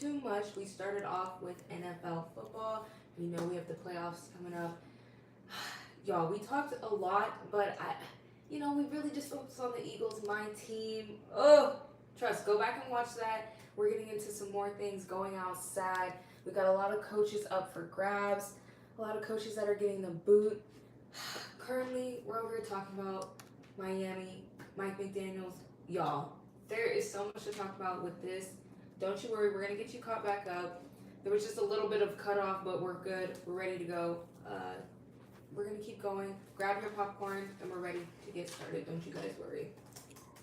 too much, we started off with NFL football. We know we have the playoffs coming up. Y'all, we talked a lot, but we really just focused on the Eagles, my team. Oh, trust, go back and watch that. We're getting into some more things going outside. We got a lot of coaches up for grabs, a lot of coaches that are getting the boot. Currently, we're over here talking about Miami, Mike McDaniels. Y'all, there is so much to talk about with this. Don't you worry, we're going to get you caught back up. There was just a little bit of cutoff, but we're good. We're ready to go. We're going to keep going. Grab your popcorn, and we're ready to get started. Don't you guys worry.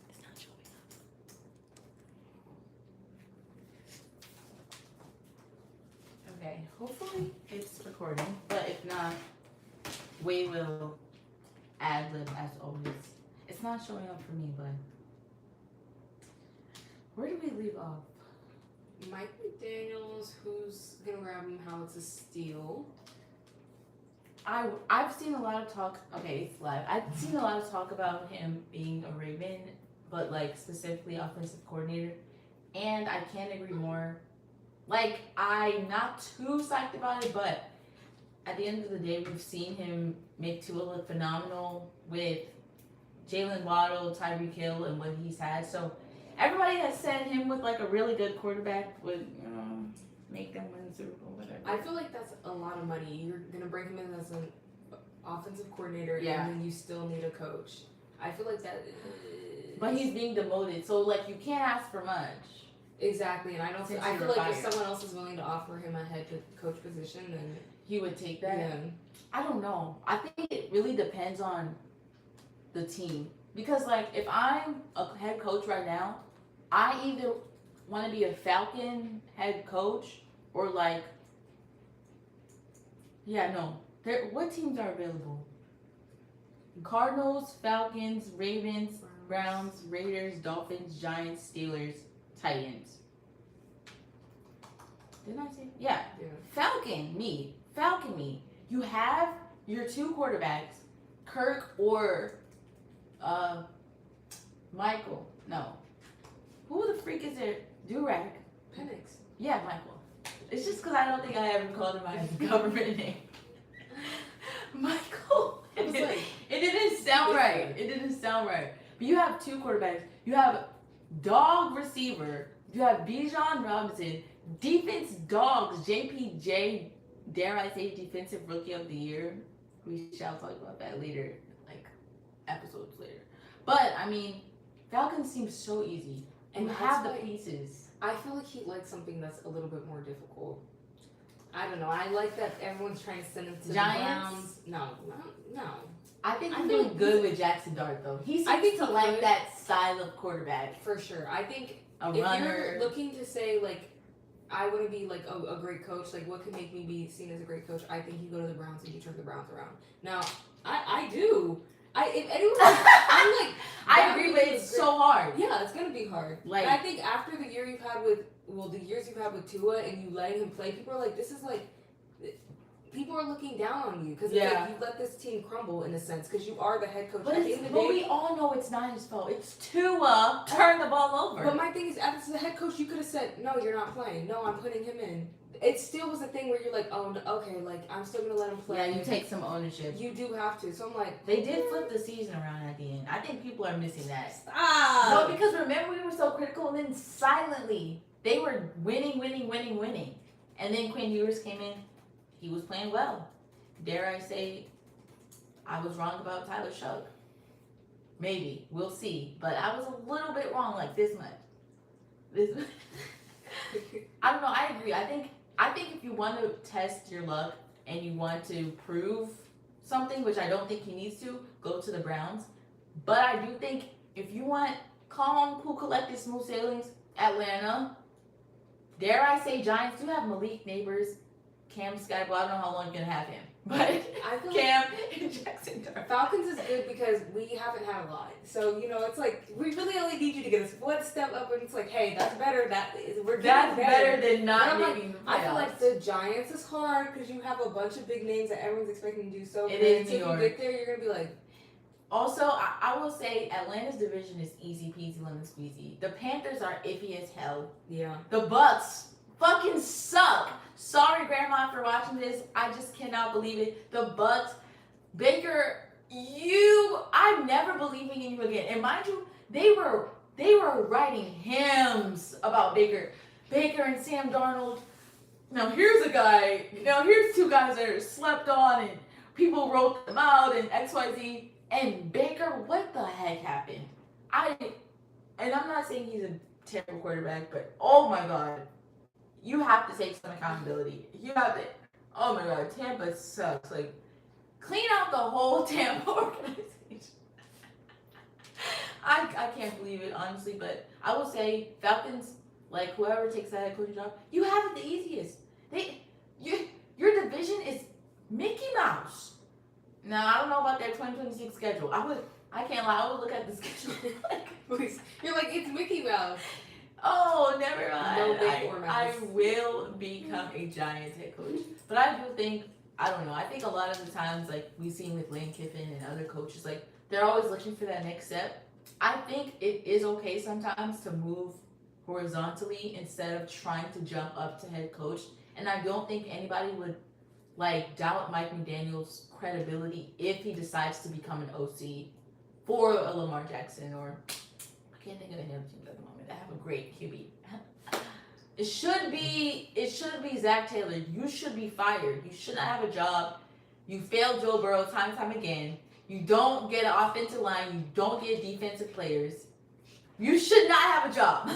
It's not showing up. Okay, hopefully it's recording, but if not, we will ad-lib as always. It's not showing up for me, but where did we leave off? Mike McDaniels, who's going to grab him, how it's a steal. I've seen a lot of talk. Okay, it's live. I've seen a lot of talk about him being a Raven, but like specifically offensive coordinator, and I can't agree more. Like, I'm not too psyched about it, but at the end of the day, we've seen him make Tua look phenomenal with Jalen Waddle, Tyreek Hill, and what he's had. So everybody has said him with like a really good quarterback would make them win the Super Bowl, whatever. I feel like that's a lot of money. You're going to bring him in as an offensive coordinator, Yeah. and then you still need a coach. I feel like that. But he's being demoted, so like you can't ask for much. Exactly, and I don't. Since I you feel were like if fired. someone else is willing to offer him a head coach position, then He would take that. yeah. I don't know. I think it really depends on the team. Because, like, if I'm a head coach right now, I either want to be a Falcon head coach or, like, what teams are available? Cardinals, Falcons, Ravens, Browns, Raiders, Dolphins, Giants, Steelers, Titans. Didn't I say? Yeah. Falcon me. You have your two quarterbacks, Kirk or Michael. No. Who the freak is it? Durag. Penix. Yeah, Michael. It's just because I don't think I ever called him my government name. Michael. I was like, It didn't sound right. But you have two quarterbacks. You have dog receiver. You have Bijan Robinson. Defense dogs. JPJ, dare I say, defensive rookie of the year. We shall talk about that later, like episodes later. But I mean, Falcons seem so easy, and you have the pieces. I feel like he likes something that's a little bit more difficult. I don't know. I like that everyone's trying to send him to Giants? the Browns. No. I think I he's feel doing like good with Jackson Dart, though. He I think seems to he like could. that style of quarterback. For sure. I think A if runner. you're looking to say, like, I want to be, like, a great coach, like, what can make me be seen as a great coach? I think you go to the Browns and you turn the Browns around. Now, I do. If anyone, I'm like, I agree, but it's so hard. yeah, it's gonna be hard. Like, and I think after the year you've had with, the years you've had with Tua and you letting him play, people are like, this is like, people are looking down on you because Yeah. like, you let this team crumble in a sense because you are the head coach. but, At the end of the but day, we all know it's not his fault. It's Tua. Turn the ball over. but my thing is, as the head coach, you could have said, no, you're not playing. No, I'm putting him in. It still was a thing where you're like, oh, okay, like, I'm still going to let him play. Yeah, you take some ownership. You do have to. So I'm like, They did flip the season around at the end. I think people are missing that. stop. No, because remember we were so critical, and then silently they were winning. And then Quinn Ewers came in. He was playing well. Dare I say, I was wrong about Tyler Shough. Maybe. We'll see. But I was a little bit wrong, like this much. I don't know. I agree. I think if you want to test your luck and you want to prove something, which I don't think he needs to, go to the Browns. But I do think if you want calm, cool, collected, smooth sailings, Atlanta. Dare I say Giants do have Malik Neighbors, Cam Scott. Well, I don't know how long you're going to have him. But I feel Cam and Jackson Dart. Falcons is good because we haven't had a lot. So, it's like, we really only need you to get us one step up, and it's like, hey, that's better. We're That's getting better than not But I'm making the playoffs. I feel like the Giants is hard because you have a bunch of big names that everyone's expecting to do so It good. is So New if York. you get there, you're going to be like, Also, I will say Atlanta's division is easy peasy lemon squeezy. The Panthers are iffy as hell. yeah. The Bucks, fucking suck. Sorry, Grandma, for watching this. I just cannot believe it. The Bucks, Baker, I'm never believing in you again. And mind you, they were writing hymns about Baker and Sam Darnold. Now here's two guys that are slept on and people wrote them out and XYZ. And Baker, what the heck happened? And I'm not saying he's a terrible quarterback, but oh my God, you have to take some accountability. You have to. Oh my God, Tampa sucks. Like, clean out the whole Tampa organization. I can't believe it, honestly, but I will say Falcons, like whoever takes that head coaching job, you have it the easiest. Your division is Mickey Mouse. Now I don't know about their 2026 schedule. I can't lie. I would look at the schedule. You're like, it's Mickey Mouse. Oh, never mind. No big or mouse. I will become a Giants head coach, but I do think, I don't know. I think a lot of the times, like we've seen with Lane Kiffin and other coaches, like they're always looking for that next step. I think it is okay sometimes to move horizontally instead of trying to jump up to head coach. And I don't think anybody would like doubt Mike McDaniel's credibility if he decides to become an OC for a Lamar Jackson, or I can't think of any other teams at the moment that have a great QB. It should be Zach Taylor. You should be fired. You should not have a job. You failed Joe Burrow time and time again. You don't get an offensive line. You don't get defensive players. You should not have a job.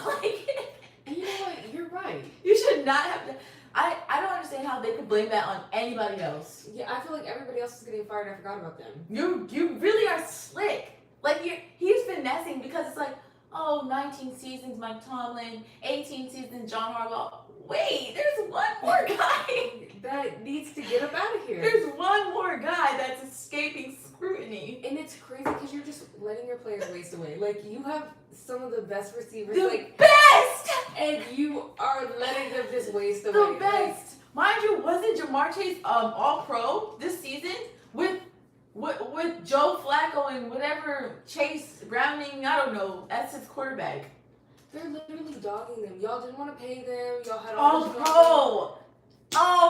And you know what? You're right. You should not have to. I don't understand how they could blame that on anybody else. Yeah, I feel like everybody else is getting fired. I forgot about them. You really are slick. Like he's finessing because it's like, oh, 19 seasons Mike Tomlin, 18 seasons John Harbaugh. Wait, there's one more guy that needs to get up out of here. There's one more guy that's escaping scrutiny. And it's crazy because you're just letting your players waste away. Like, you have some of the best receivers. The best! And you are letting them just waste away. The best! Mind you, wasn't Jamar Chase all-pro this season with Joe Flacco and whatever Chase Browning, I don't know, that's his quarterback. They're literally dogging them. Y'all didn't want to pay them. Y'all had all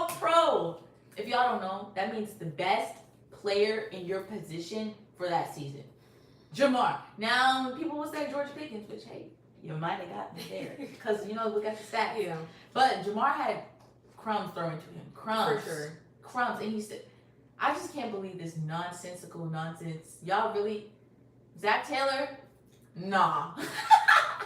pro. If y'all don't know, that means the best player in your position for that season. Jamar. Now, people will say George Pickens, which, hey, you might have got me there. Because, look at the stats. Yeah. But Jamar had crumbs thrown to him. Crumbs. For sure. Crumbs. And he said, I just can't believe this nonsensical nonsense. Y'all really... Zach Taylor? Nah.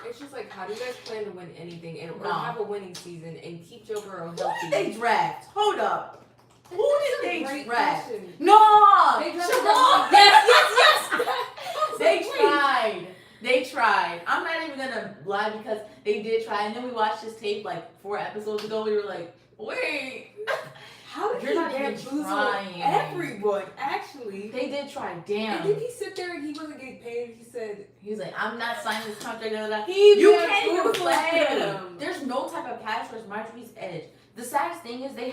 It's just like, how do you guys plan to win anything or No. have a winning season and keep Joe Burrow Who healthy? did they draft? Hold up. Who did they Great draft? question. No! They drafted Shalom! Yes. They tried. I'm not even gonna lie because they did try. And then we watched this tape like 4 episodes ago. We were like, wait. How did You're he not even bamboozle trying. everyone? Actually, They did try. Damn. and did he sit there and he wasn't getting paid? He said He's like, I'm not signing this contract. Blah, blah, blah. he You can't even bamboozled play. them. There's no type of pass rush. Marjorie's edge. The saddest thing is they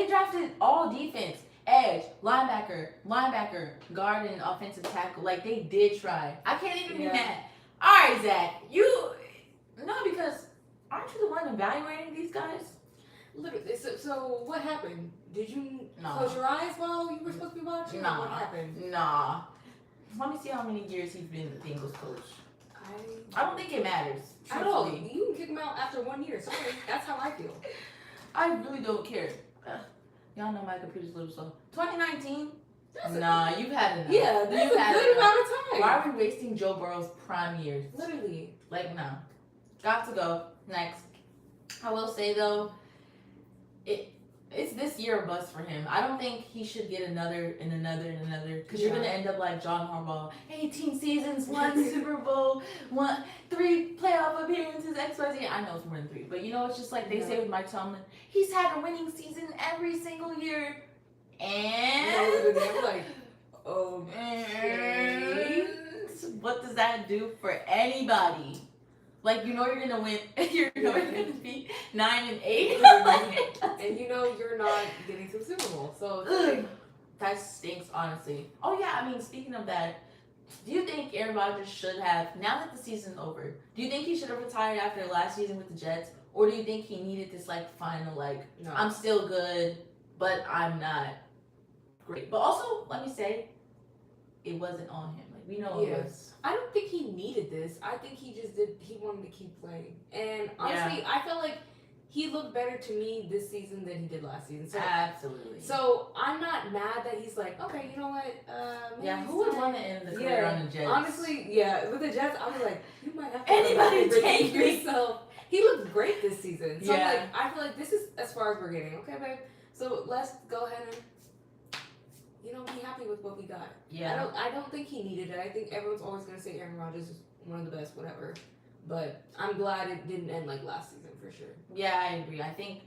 drafted all defense. Edge, linebacker, guard, and offensive tackle. Like, they did try. I can't even be mad. All right, Zach. Because aren't you the one evaluating these guys? Literally. So what happened? Did you No. close your eyes while you were supposed to be watching? No. What happened? Nah. Let me see how many years he's been the Bengals coach. I don't think it matters. At all. Truthfully. You can kick him out after 1 year. Sorry. That's how I feel. I really don't care. Y'all know my computer's a little slow. 2019? That's Nah, you've had enough. Yeah, that's You've a had good enough. amount of time. Why are we wasting Joe Burrow's prime years? Literally. Like, no. Got to go. Next. I will say, though, it's this year or bust for him. I don't think he should get another. Because you're going to end up like John Harbaugh. 18 seasons, 1 Super Bowl, 3 playoff appearances, XYZ. I know it's more than 3. But, it's just like they say with Mike Tomlin. He's had a winning season every single year. And... I'm like, okay. What does that do for anybody? Like, you're gonna win. You're gonna be 9-8. And you're not getting to the Super Bowl. So that stinks, honestly. Oh yeah, I mean, speaking of that, do you think Aaron Rodgers should have, now that the season's over, do you think he should have retired after last season with the Jets, Or do you think he needed this like final like No. I'm still good, but I'm not great. But also, let me say, it wasn't on him. Like we know it was. I don't think he needed this. I think he just did. He wanted to keep playing. And honestly, I felt like he looked better to me this season than he did last season. So, Absolutely. So I'm not mad that he's like, okay, you know what? Yeah, who would want to end the career on the Jets? Honestly, yeah, with the Jets, I was like, you might have to anybody take yourself. He looked great this season. So Yeah. I'm like, I feel like this is as far as we're getting. Okay, babe. So let's go ahead and, be happy with what we got. Yeah. I don't think he needed it. I think everyone's always gonna say Aaron Rodgers is one of the best, whatever. But I'm glad it didn't end like last season for sure. Yeah, I agree. I think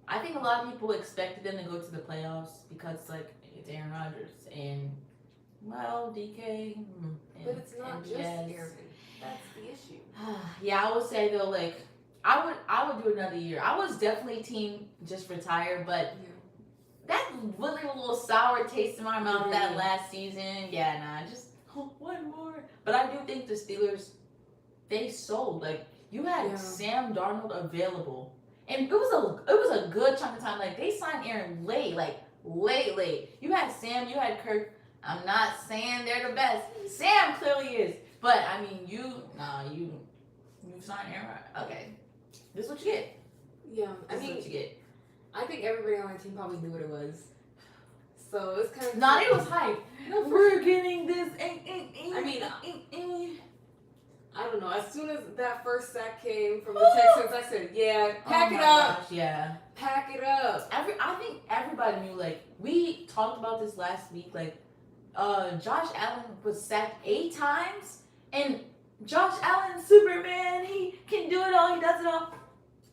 a lot of people expected them to go to the playoffs because like it's Aaron Rodgers and DK. But it's not just Aaron. That's the issue. Yeah, I would say though, like I would do another year. I was definitely team just retire, but that really a little sour taste in my mouth that last season. Yeah, nah, just one more. But I do think the Steelers, they sold. Like you had Sam Darnold available, and it was a good chunk of time. Like they signed Aaron late. You had Sam, you had Kirk. I'm not saying they're the best. Sam clearly is, but I mean you signed Aaron. Okay, this is what you get. Yeah, This is what you get. I think everybody on my team probably knew what it was. So it's kind of... Nah, it was hype. No, we're getting this. I don't know. As soon as that first sack came from the Texans, I said, yeah, pack it up. Gosh, yeah. Pack it up. I think everybody knew, like, we talked about this last week, like, Josh Allen was sacked 8 times, and Josh Allen, Superman, he can do it all, he does it all.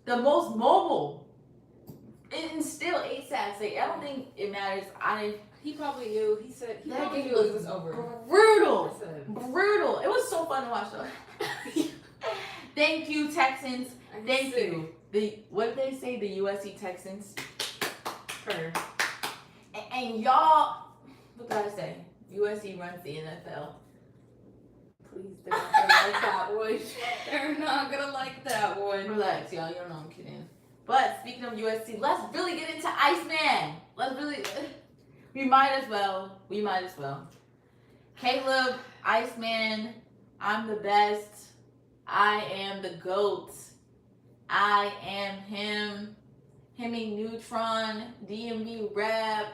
The most mobile. And still 8 sacks. Like, I don't think it matters. He probably knew. He said he that probably game knew it was over. Brutal. Listen. Brutal. It was so fun to watch though. Thank you, Texans. Thank you. What did they say? The USC Texans. Her. And y'all, what did I say? USC runs the NFL. Please, they're not gonna like that one. They're not gonna like that one. Relax, y'all. You don't know I'm kidding. But speaking of USC, let's really get into Iceman. We might as well. Caleb, Iceman, I'm the best. I am the GOAT. I am him. Hemming Neutron, DMV Rap,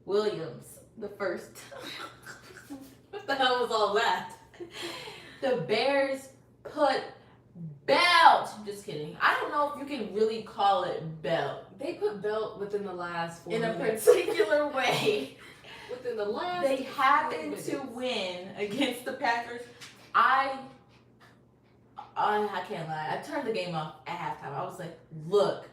Williams, the first. What the hell was all that? The Bears put belt. Just kidding. I don't know if you can really call it belt. They put belt within the last 4 in a minutes. particular way. Within the last They happened 4 minutes. to win against the Packers. I can't lie. I turned the game off at halftime. I was like, look,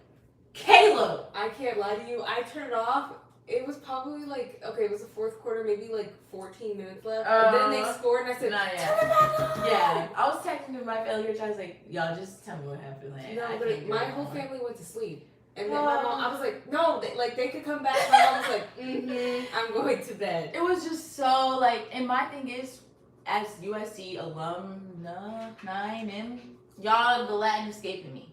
Caleb. I can't lie to you. I turned it off. It was probably it was the fourth quarter, maybe 14 minutes left. And then they scored, and I said, not yet. turn it back on. Yeah, I was texting to my failure. I was like, y'all, just tell me what happened. Like, No, I but can't do my it whole anymore. family went to sleep. And then my mom, I was like, no, they could come back. My mom was like, I'm going to bed. It was just so, and my thing is, as USC alumni, y'all, the Latin escaping me.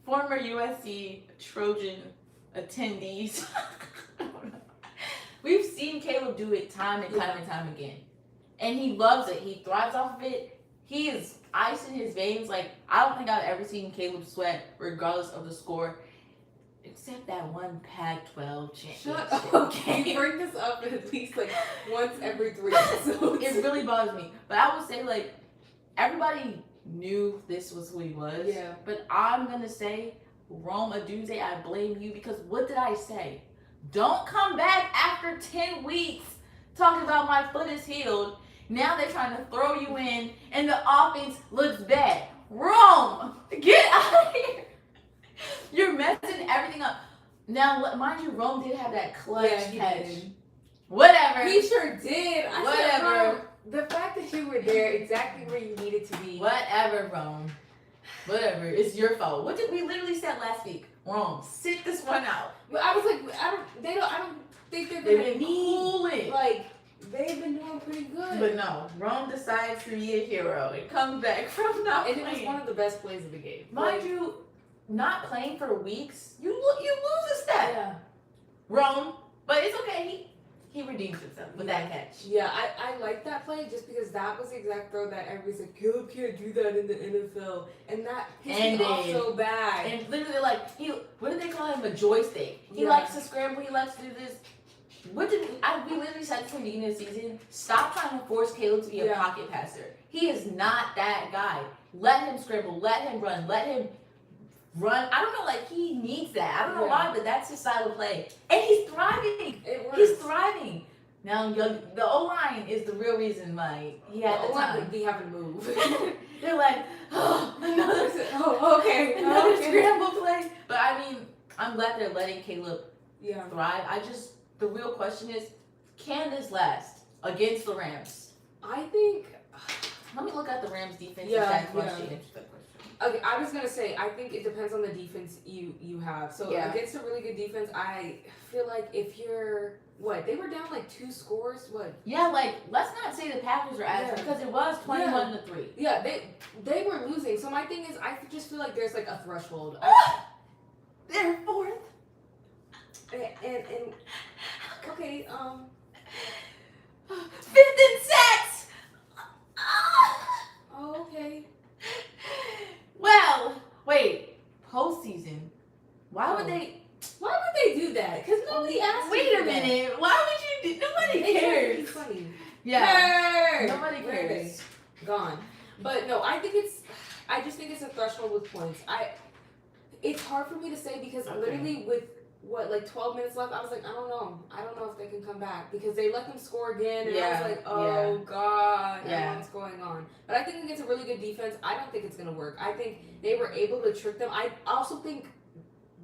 Former USC Trojan attendees. We've seen Caleb do it time and time again. And he loves it. He thrives off of it. He is ice in his veins. I don't think I've ever seen Caleb sweat regardless of the score. Except that one Pac-12 championship. Shut up. You bring this up at least once every 3 episodes. It really bothers me. But I would say everybody knew this was who he was. Yeah. But I'm gonna say, Rome Aduze, I blame you because what did I say? Don't come back after 10 weeks talking about my foot is healed. Now they're trying to throw you in and the offense looks bad. Rome, get out of here. You're messing everything up. Now, mind you, Rome did have that clutch catch. Whatever. He sure did. Whatever. The fact that you were there exactly where you needed to be. Whatever, Rome. Whatever. It's your fault. What did we literally said last week? Rome, sit this one out. But I was like, I don't think they're They've gonna been cool it. They've been doing pretty good. But no, Rome decides to be a hero and comes back from not and playing. it was one of the best plays of the game. Mind you, not playing for weeks, you lose a step. Yeah. Wrong, but it's okay. He redeems himself with that catch. Yeah, I like that play just because that was the exact throw that everybody's like, Caleb can't do that in the NFL. And that pissed me off so bad. And literally, like, what did they call him? A joystick. He likes to scramble. He likes to do this. We literally said from the beginning of the season, stop trying to force Caleb to be a pocket passer. He is not that guy. Let him scramble. Let him run. Let him run. I don't know, like, he needs that. I don't know why, but that's his style of play. And he's thriving. He's thriving. Now, the O-line is the real reason why he had the time. Would be having to move. They're like, oh, another scramble play. But, I mean, I'm glad they're letting Caleb thrive. The real question is, can this last against the Rams? I think... Let me look at the Rams defense. Okay, I was gonna say I think it depends on the defense you have. So against a really good defense, I feel like if you're they were down like 2 scores. Yeah, like let's not say the Packers are ass because it was 21-3. Yeah, they were losing. So my thing is, I just feel like there's like a threshold. They're 4th. And okay, 5th in sacks. Oh, okay. Well, wait. Postseason. Why would they do that? Because nobody asked. Wait a minute. Why would you do? Nobody cares. It's funny. Yeah. Nobody cares. Gone. But no, I just think it's a threshold with points. It's hard for me to say because literally with 12 minutes left, I was like, I don't know if they can come back because they let them score again, and I was like, oh god, what's going on? But I think against a really good defense, I don't think it's gonna work. I think they were able to trick them. I also think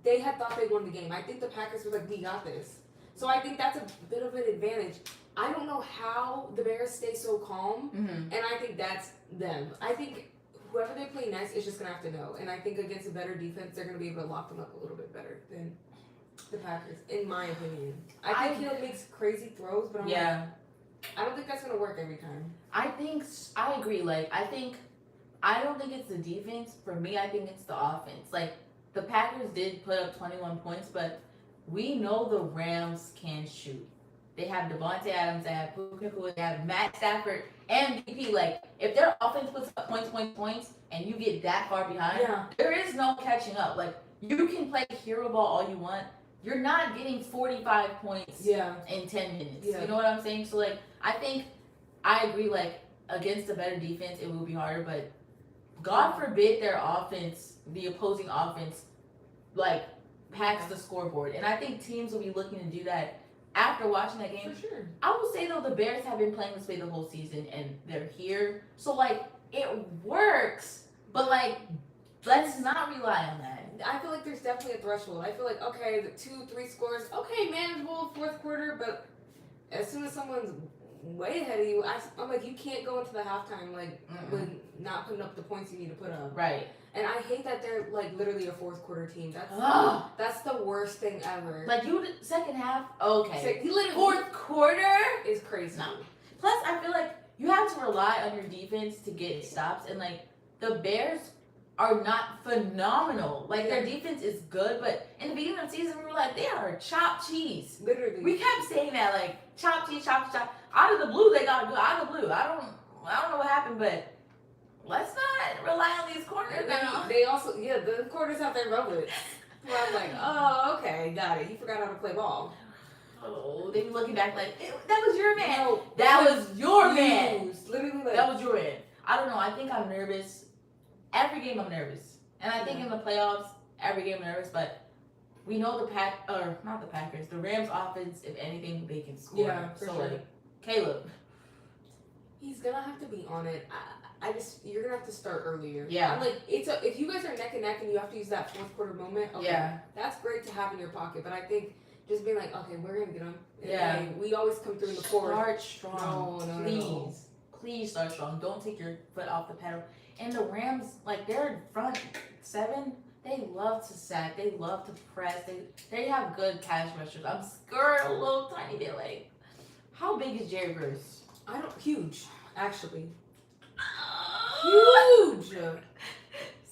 they had thought they won the game. I think the Packers were like, we got this. So I think that's a bit of an advantage. I don't know how the Bears stay so calm, and I think that's them. I think whoever they play next is just gonna have to know. And I think against a better defense, they're gonna be able to lock them up a little bit better than the Packers, in my opinion. I think he makes crazy throws, but I don't think that's gonna work every time. I agree. Like I don't think it's the defense. For me, I think it's the offense. Like the Packers did put up 21 points, but we know the Rams can shoot. They have Devontae Adams, they have Puka, they have Matt Stafford, MVP. Like if their offense puts up points, and you get that far behind, there is no catching up. Like you can play hero ball all you want. You're not getting 45 points in 10 minutes. You know what I'm saying? So, like, I think I agree, like, against a better defense, it will be harder. But God forbid their offense, the opposing offense, like, packs the scoreboard. And I think teams will be looking to do that after watching that game. For sure. I will say, though, the Bears have been playing this way the whole season, and they're here. So, like, it works. But, like, let's not rely on that. I feel like there's definitely a threshold. I feel like, okay, the 2-3 scores, okay, manageable, 4th quarter, but as soon as someone's way ahead of you, I'm like, you can't go into the halftime, like, with not putting up the points you need to put up. Right. And I hate that they're, like, literally a 4th quarter team. That's the worst thing ever. Like, second half, okay. Literally, 4th quarter is crazy. No. Plus, I feel like you have to rely on your defense to get stops, and, like, the Bears are not phenomenal. Like, their defense is good, but in the beginning of the season, we were like, they are chopped cheese. Literally. We kept saying that, like, chopped cheese, chopped. Out of the blue, they got good. Out of the blue. I don't know what happened, but let's not rely on these corners now. They also, the corners have their rublets. Where I'm like, oh, okay, got it. You forgot how to play ball. Oh, they be looking back like, that was your man. No, that was your man. Literally, like, that was your man. I don't know. I think I'm nervous. Every game I'm nervous. And I think in the playoffs, every game I'm nervous, but we know the Rams offense, if anything, they can score. Yeah, for sure. Like, Caleb. He's gonna have to be on it. You're gonna have to start earlier. Yeah. I'm like, if you guys are neck and neck and you have to use that 4th quarter moment, okay, that's great to have in your pocket. But I think just being like, okay, we're gonna get them. Yeah. We always come through in the 4th. Start strong. No. Please. Please start strong. Don't take your foot off the pedal. And the Rams, like, they're front 7. They love to sack. They love to press. They have good pass rushers. I'm scared a little tiny bit. Like, how big is Jerry Bruce? Huge, actually. Huge. 6'4",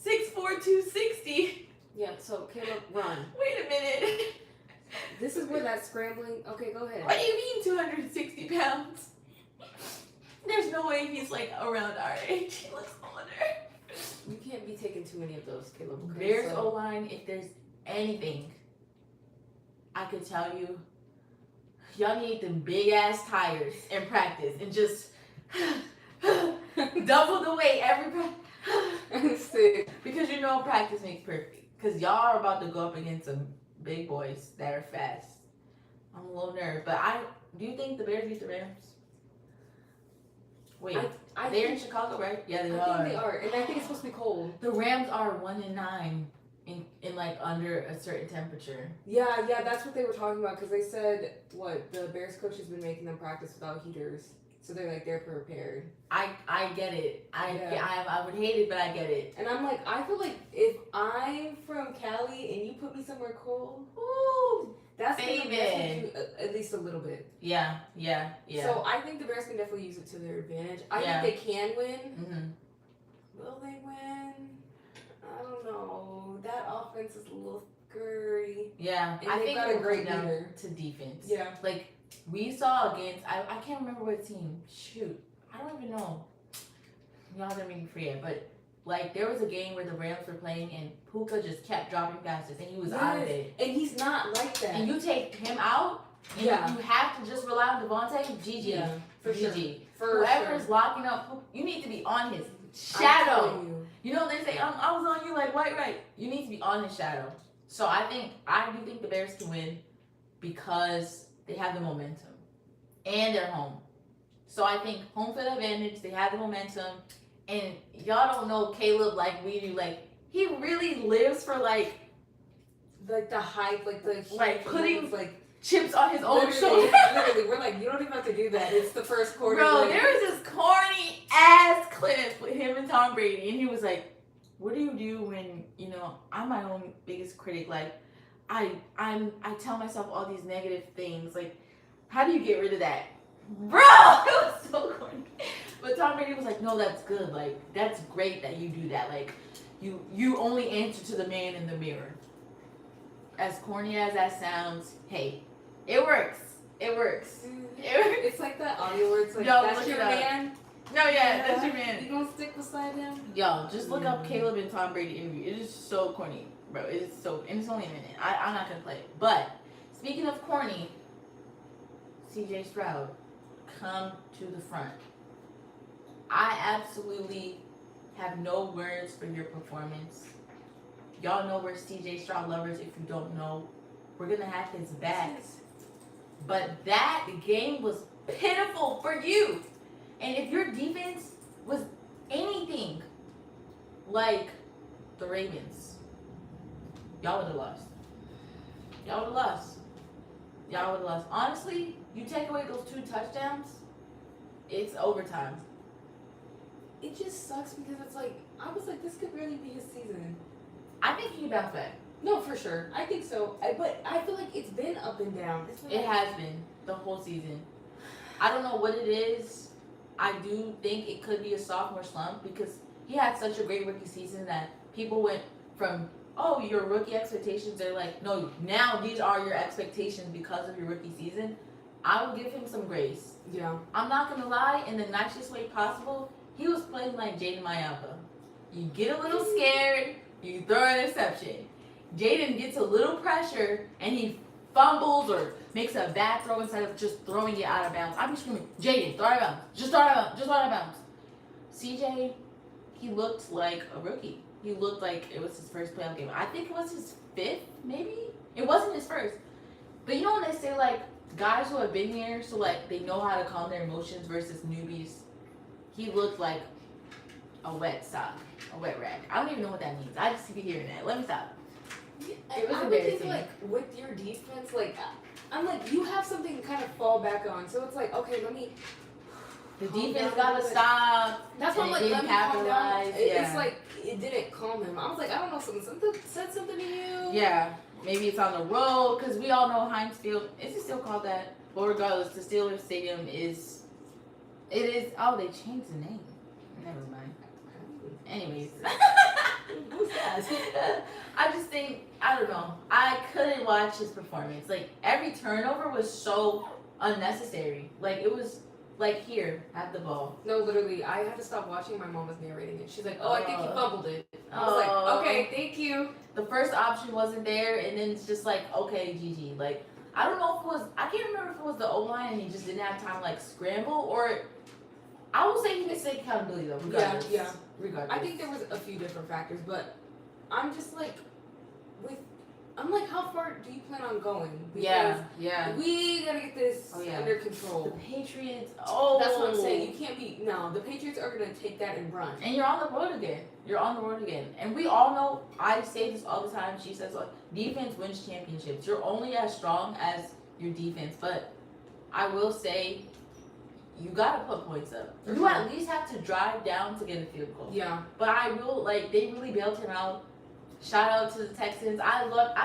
260. Yeah, so Caleb, run. Wait a minute. This is where that scrambling. Okay, go ahead. What do you mean 260 pounds? There's no way he's like around our age. He looks older. You can't be taking too many of those, Caleb. Okay, Bears so- O-line, if there's anything I could tell you, y'all need them big ass tires in practice and just double the weight every practice. Sick. Because you know practice makes perfect. Because y'all are about to go up against some big boys that are fast. I'm a little nervous, but do you think the Bears beat the Rams? Wait, I they're in think, Chicago, right? Yeah, I they think are. they are, and I think it's supposed to be cold. The Rams are 1-9 in like under a certain temperature. Yeah, that's what they were talking about because they said the Bears coach has been making them practice without heaters, so they're prepared. I get it. I would hate it, but I get it. And I'm like, I feel like if I'm from Cali and you put me somewhere cold, Ooh, that's gonna baby. mess with you at least a little bit. Yeah. So I think the Bears can definitely use it to their advantage. I Yeah. think they can win. Mm-hmm. Will they win? I don't know. That offense is a little scurry. Yeah, And I they've think got it a will great come down leader. to defense. Yeah. Like we saw against I can't remember what team. Shoot, I don't even know. Y'all didn't make me forget, but like there was a game where the Rams were playing and Puka just kept dropping passes and he was out of it. And he's not like that. And you take him out, and you have to just rely on Devontae. GG. Yeah, for sure. GG. For Whoever's sure. locking up, you need to be on his I'm shadow. telling you. You know they say I was on you like white right. You need to be on his shadow. So I do think the Bears can win because they have the momentum and they're home. So I think home field advantage. They have the momentum, and y'all don't know Caleb like we do. Like he really lives for like the hype, Like putting- moves, like chips on his own literally, shoulder. literally, we're like, you don't even have to do that. It's the first quarter. Bro, like, there was this corny ass clip with him and Tom Brady, and he was like, "What do you do when I'm my own biggest critic? Like, I tell myself all these negative things. Like, how do you get rid of that, bro?" It was so corny. But Tom Brady was like, "No, that's good. Like, that's great that you do that. Like, you only answer to the man in the mirror." As corny as that sounds, hey, it works. It works. It's like that audio where it's like, Yo, that's look your it up. man. No, yeah, that's your man. You gonna stick beside him? Yo, just look up Caleb and Tom Brady interview. It is so corny, bro. It is so, and it's only a minute. I'm not gonna play it. But speaking of corny, CJ Stroud, come to the front. I absolutely have no words for your performance. Y'all know we're CJ Stroud lovers. If you don't know, we're gonna have his back. But that game was pitiful for you. And if your defense was anything like the Ravens, y'all would have lost. Y'all would have lost. Y'all would have lost. Honestly, you take away those 2 touchdowns, it's overtime. It just sucks because it's like, I was like, this could really be his season. I think he bounced back. No, for sure. I think so. But I feel like it's been up and down. It has been the whole season. I don't know what it is. I do think it could be a sophomore slump because he had such a great rookie season that people went from, oh, your rookie expectations, they're like, no, now these are your expectations because of your rookie season. I will give him some grace. Yeah. I'm not going to lie, in the nicest way possible, he was playing like Jaden Mayapa. You get a little scared, you throw an interception. Jaden gets a little pressure and he fumbles or makes a bad throw instead of just throwing it out of bounds. I'm just screaming, Jaden, throw it out of bounds. Just throw it out of bounds. Just throw it out of bounds. CJ, he looked like a rookie. He looked like it was his first playoff game. I think it was his 5th, maybe? It wasn't his first. But you know when they say, like, guys who have been here, so, like, they know how to calm their emotions versus newbies? He looked like a wet sock, a wet rag. I don't even know what that means. I just keep hearing that. Let me stop. It was I would think, embarrassing. like, with your defense, like, I'm like, you have something to kind of fall back on. So it's like, okay, let me. The calm defense down a gotta little bit. stop. That's what I'm and like, it let didn't me calm down. capitalize. It's like, it didn't calm him. I was like, I don't know, something said something to you. Yeah, maybe it's on the road because we all know Heinz Field. Is it still called that? But regardless, the Steelers Stadium is. It is. Oh, they changed the name. Never mind. Anyways. Who's that? I just think, I don't know. I couldn't watch his performance. Like, every turnover was so unnecessary. Like, it was like, here, have the ball. No, literally, I had to stop watching. My mom was narrating it. She's like, "Oh, I think he fumbled it." I was like, "Okay, thank you." The first option wasn't there, and then it's just like, okay, GG. Like, I don't know if it was, I can't remember if it was the O-line and he just didn't have time to, like, scramble, or I will say he missed accountability, though, regardless. Yeah. Regardless. I think there was a few different factors, but I'm just like, I'm like, how far do you plan on going? Because yeah. we gotta get this under The control. Patriots, That's what I'm saying. You can't be, no, the Patriots are gonna take that and run. And you're on the road again. And we all know, I say this all the time, she says, defense wins championships. You're only as strong as your defense. But I will say, you gotta put points up. You at least have to drive down to get a field goal. Yeah. But I will, like, they really bailed him out. Shout out to the Texans. I loved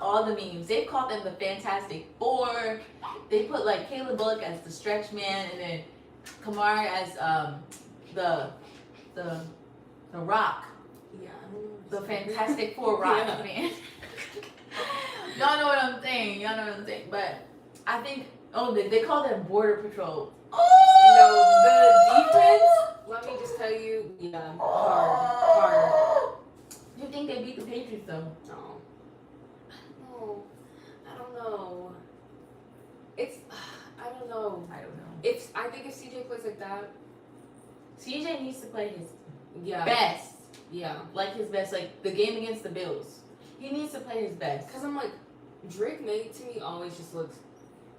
all the memes. They called them the Fantastic Four. They put, like, Caleb Bullock as the stretch man, and then Kamara as the Rock. Yeah, I don't know. The Fantastic Four Rock man. Y'all know what I'm saying. But I think, they call them Border Patrol. No, the defense, let me just tell you, hard. You think they beat the Patriots, though? No. I don't know. I don't know. I think if CJ plays like that, CJ needs to play his best. Like his best. Like the game against the Bills. He needs to play his best. Because I'm like, Drake May to me always just looks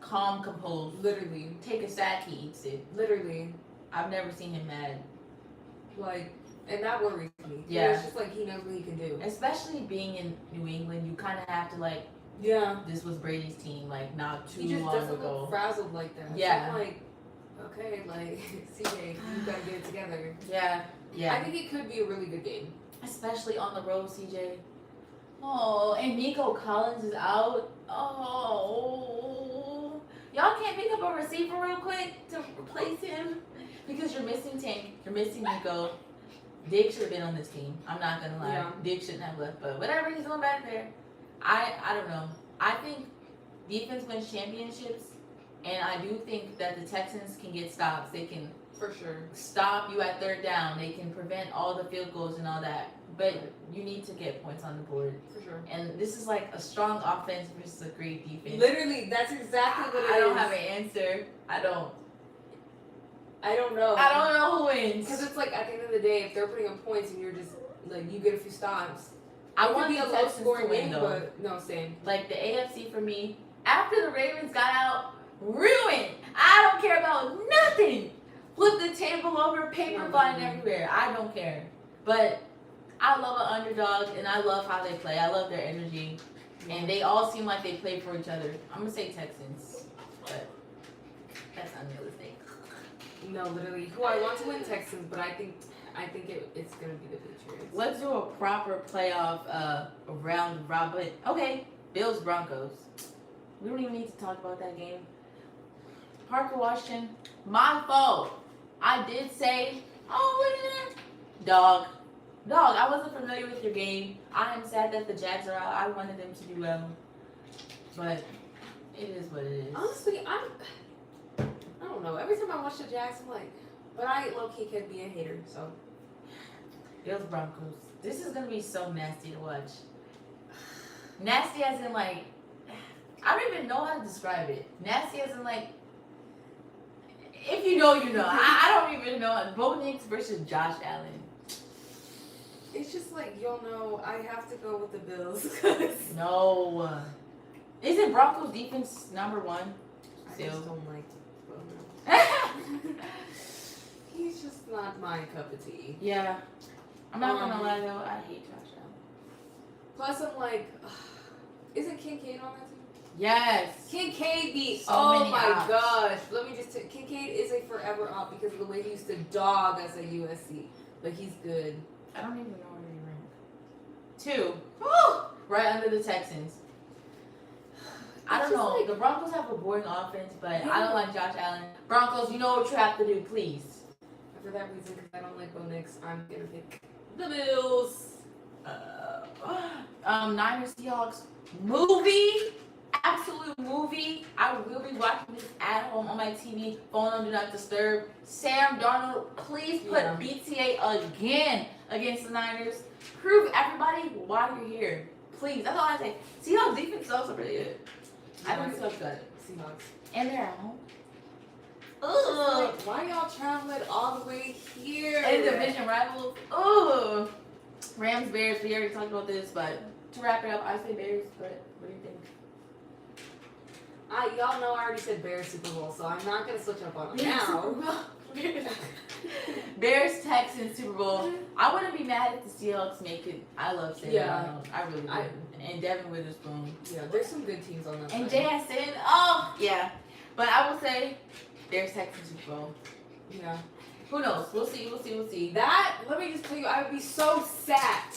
calm, composed. Literally. Take a sack, he eats it. Literally. I've never seen him mad. Like, and that worries me. Yeah. It's just like he knows what he can do. Especially being in New England, you kind of have to like. Yeah. This was Brady's team, like not too long ago. He just doesn't look frazzled like that. Yeah. So I'm like, okay, like CJ, you gotta get it together. Yeah. I think it could be a really good game. Especially on the road, CJ. Oh, and Nico Collins is out. Oh. Y'all can't pick up a receiver real quick to replace him? Because you're missing Tank, you're missing Nico. Dick should have been on this team. I'm not gonna lie. Yeah. Dick shouldn't have left, but whatever, he's going back there. I don't know. I think defense wins championships, and I do think that the Texans can get stops. They can for sure stop you at third down. They can prevent all the field goals and all that. But you need to get points on the board. For sure. And this is like a strong offense versus a great defense. Literally, that's exactly what it is. I don't have an answer. I don't know. I don't know who wins. Because it's like at the end of the day, if they're putting up points and you're just like you get a few stops, I it want could be the a low Texans scoring to win, game, though. but no, same. Like the AFC for me, after the Ravens got out, ruined. I don't care about nothing. Flip the table over, paper flying everywhere. I don't care. But I love an underdog, and I love how they play. I love their energy, and they all seem like they play for each other. I'm gonna say Texans, but that's unrealistic. No, literally, who I want to win Texans, but I think it's gonna be the Patriots. Let's do a proper playoff round robin. Okay, Bills Broncos. We don't even need to talk about that game. Parker Washington, my fault. I did say, look at that. Dog, I wasn't familiar with your game. I am sad that the Jags are out. I wanted them to do well. But it is what it is. Honestly, I don't know. Every time I watch the Jags, I'm like, but I low-key can be a hater, so. Bills Broncos. This is going to be so nasty to watch. Nasty as in like, I don't even know how to describe it. Nasty as in like, if you know, you know. I don't even know. Bo Nix versus Josh Allen. It's just like, y'all know, I have to go with the Bills. No. Isn't Broncos defense number one? I just don't like Bo. He's just not my cup of tea. Yeah. I'm not gonna lie though, I hate Josh Allen. Plus, I'm like, isn't Kincaid on that team? Yes. Kincaid be, so many my ops. gosh. Let me just Kincaid is a forever op because of the way he used to dog us at USC. But he's good. I don't even know where he ranked. 2. Woo! Right under the Texans. I don't know. Like, the Broncos have a boring offense, but I don't like Josh Allen. Broncos, you know what you have to do, please. For that reason, because I don't like Bo Nix, I'm going to pick the Bills. Niners Seahawks movie. Absolute movie. I will be watching this at home on my TV. Phone on Do Not Disturb. Sam Darnold, please put BTA again against the Niners. Prove everybody why you're here. Please. That's all I say. Seahawks defense is also pretty good. I think Seahawks got it. Seahawks. And they're at home. Ugh. Like, why y'all traveling all the way here? And division rivals. Ugh. Rams, Bears. We already talked about this, but to wrap it up, I say Bears. But what do you think? Y'all know I already said Bears Super Bowl, so I'm not gonna switch up on it now. Bears, Texans, Super Bowl. I wouldn't be mad if the Seahawks make it. I love Sam Darnold. I really do. And Devin Witherspoon. Yeah, there's some good teams on that. And JSN. Oh, yeah. But I will say Bears, Texans, Super Bowl. Yeah. Who knows? We'll see. That, let me just tell you, I would be so sad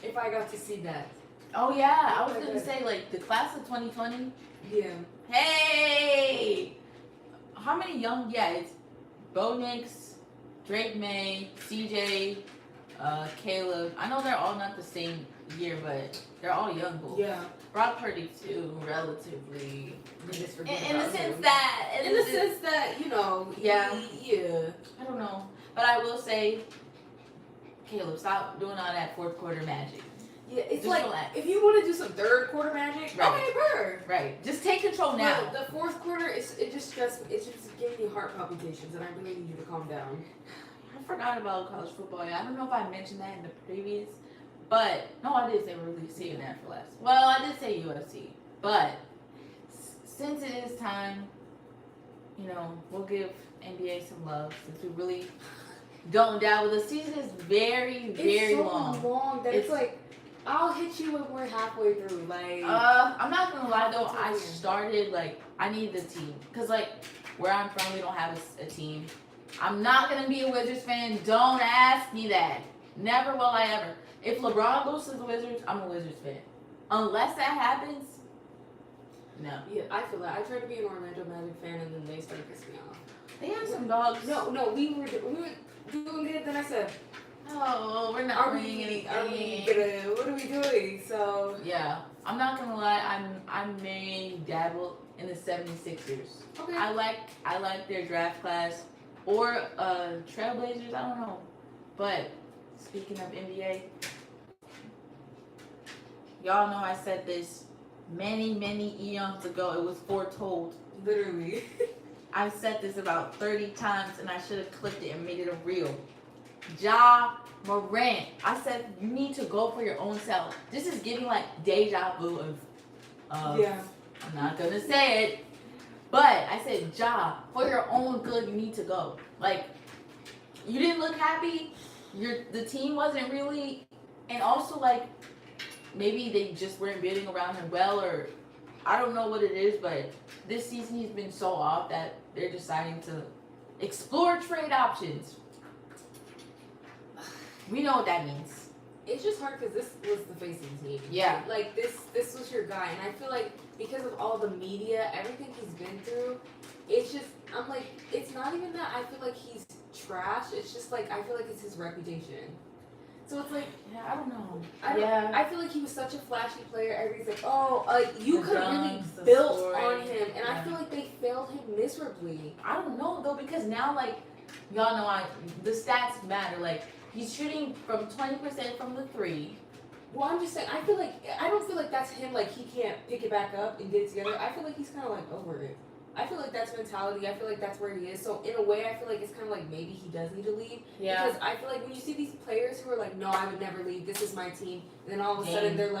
if I got to see that. Oh, yeah. I was going to say, like, the class of 2020. Yeah. Hey! How many young? Yeah, it's Bo Nix, Drake May, CJ, Caleb. I know they're all not the same year, but they're all young bulls. Yeah. Brock Purdy too, relatively. In the sense that, you know. Yeah. Yeah. I don't know, but I will say, Caleb, stop doing all that fourth quarter magic. Yeah, it's just like relax. If you want to do some third quarter magic, right. Okay, bird. Right. Just take control now. But the fourth quarter it's just giving you heart palpitations, and I really need you to calm down. I forgot about college football. I don't know if I mentioned that in the previous, but no, I did say we're really saving that for last. Well, I did say UFC, but since it is time, you know, we'll give NBA some love since we really don't dabble. The season is very, very long. It's so long that it's like. I'll hit you when we're halfway through, like. I'm not gonna lie though. I started I need the team, cause where I'm from, we don't have a team. I'm not gonna be a Wizards fan. Don't ask me that. Never will I ever. If LeBron goes to the Wizards, I'm a Wizards fan. Unless that happens, no. Yeah, I feel that. I tried to be an Orlando Magic fan, and then they started pissing me off. They have some dogs. No, we were doing good. Then I said. Oh, we're not winning anything. What are we doing? So yeah, I'm not gonna lie. I may dabble in the 76ers. Okay. I like their draft class or Trailblazers. I don't know. But speaking of NBA, y'all know I said this many eons ago. It was foretold. Literally. I've said this about 30 times, and I should have clipped it and made it a reel. Ja Morant. I said you need to go for your own self. This is giving deja vu of yeah. I'm not gonna say it, but I said Ja, for your own good you need to go. You didn't look happy. The team wasn't really, and also maybe they just weren't building around him well, or I don't know what it is, but this season he's been so off that they're deciding to explore trade options. We know what that means. It's just hard because this was the face of the team. Yeah. This was your guy, and I feel like because of all the media, everything he's been through, it's just it's not even that I feel like he's trash. It's just I feel like it's his reputation. So it's yeah, I don't know. I feel like he was such a flashy player. Everybody's you could really built on him, and I feel like they failed him miserably. I don't know though, because now y'all know the stats matter. He's shooting from 20% from the three. Well, I'm just saying, I don't feel like that's him, he can't pick it back up and get it together. I feel like he's kind of over it. I feel like that's mentality. I feel like that's where he is. So in a way, I feel like it's kind of maybe he does need to leave. Yeah. Because I feel like when you see these players who are no, I would never leave. This is my team. And then all of a sudden they're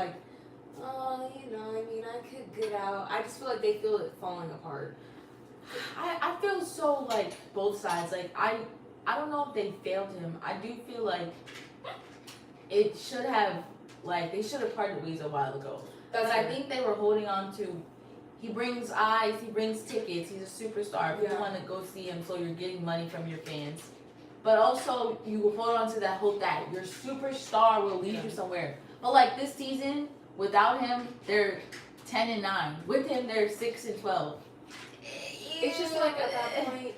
oh, I could get out. I just feel like they feel it falling apart. I feel so both sides. I don't know if they failed him. I do feel it should have they should have parted ways a while ago. But I think they were holding on to. He brings eyes. He brings tickets. He's a superstar. People want to go see him, so you're getting money from your fans. But also, you hold on to that hope that your superstar will lead you somewhere. But this season, without him, they're 10-9. With him, they're 6-12. It's just at that point.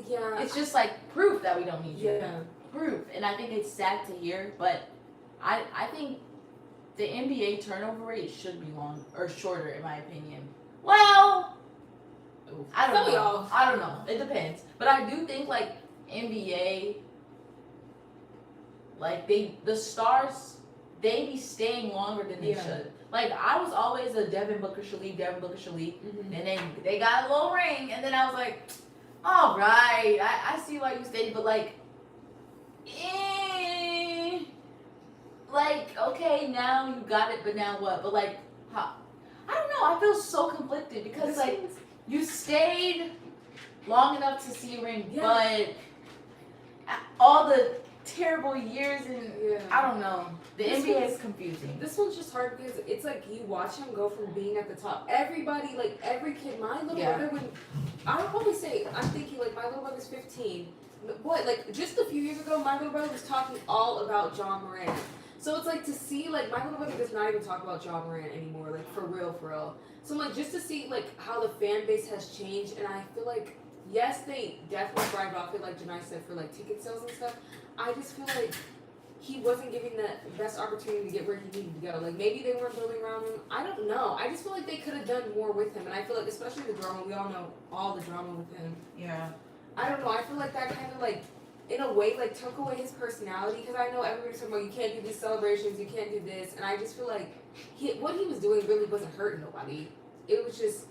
Yeah. It's just proof that we don't need you. Yeah. Proof. And I think it's sad to hear, but I think the NBA turnover rate should be long or shorter, in my opinion. Well, I don't Some know. y'all. I don't know. It depends. But I do think like NBA, like the stars, they be staying longer than they should. Like I was always a Devin Booker should leave, Mm-hmm. and then they got a little ring, and then I was like, all right, I see why you stayed, but like, like okay, now you got it, but now what? But like, how? I don't know. I feel so conflicted because like you stayed long enough to see a ring, but all the terrible years and I don't know. The NBA is confusing. This one's just hard because it's like you watch him go from being at the top. Everybody, like every kid, my little brother, when I would probably say, I'm thinking like my little brother's 15. Boy, like just a few years ago, my little brother was talking all about John Moran. So it's like to see, like my little brother does not even talk about John Moran anymore, like for real. So like just to see like how the fan base has changed, and I feel like yes, they definitely thrived off it, like Janai said, for like ticket sales and stuff. I just feel like he wasn't given the best opportunity to get where he needed to go. Like maybe they weren't building around him. I don't know. I just feel like they could have done more with him, and I feel like especially the drama. We all know all the drama with him. Yeah. I don't know. I feel like that kind of like, in a way, like took away his personality. Because I know everybody's talking about you can't do these celebrations, you can't do this, and I just feel like what he was doing really wasn't hurting nobody. It was just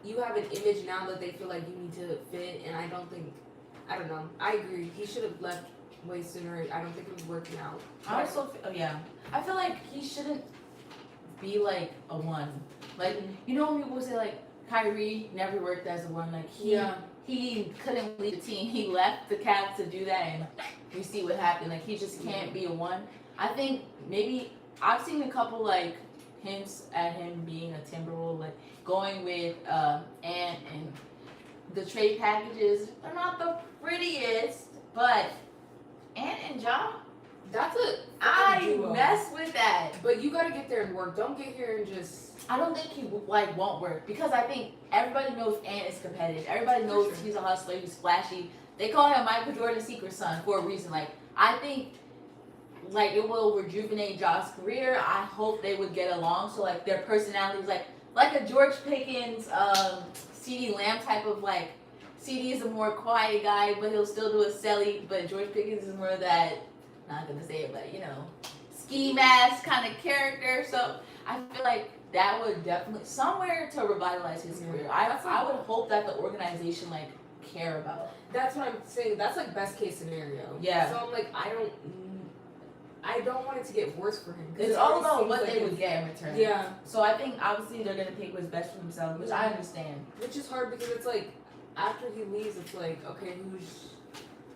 you have an image now that they feel like you need to fit, and I don't know. I agree. He should have left way sooner. I don't think it was working out. I also I feel like he shouldn't be like a one. Like you know when people say like Kyrie never worked as a one. Like he couldn't leave the team. He left the Cavs to do that, and we see what happened. Like he just can't be a one. I think maybe I've seen a couple like hints at him being a Timberwolves, like going with Ant, and the trade packages are not the prettiest, but Ant and Ja, I duo. mess with that. But you gotta get there and work. Don't get here and just. I don't think he like won't work because I think everybody knows Ant is competitive. Everybody knows he's a hustler. He's flashy. They call him Michael Jordan's secret son for a reason. Like I think, like it will rejuvenate Ja's career. I hope they would get along. So like their personalities, like a George Pickens, CeeDee Lamb type of like. CeeDee is a more quiet guy, but he'll still do a celly. But George Pickens is more of that. Not gonna say it, but you know, ski mask kind of character. So I feel like that would definitely somewhere to revitalize his career. I would hope that the organization like care about. That's what I'm saying. That's like best case scenario. Yeah. So I'm like, I don't want it to get worse for him. It's all about what they would get in return. Yeah. So I think obviously they're gonna take what's best for themselves, which I understand. Which is hard because it's like after he leaves, it's like okay,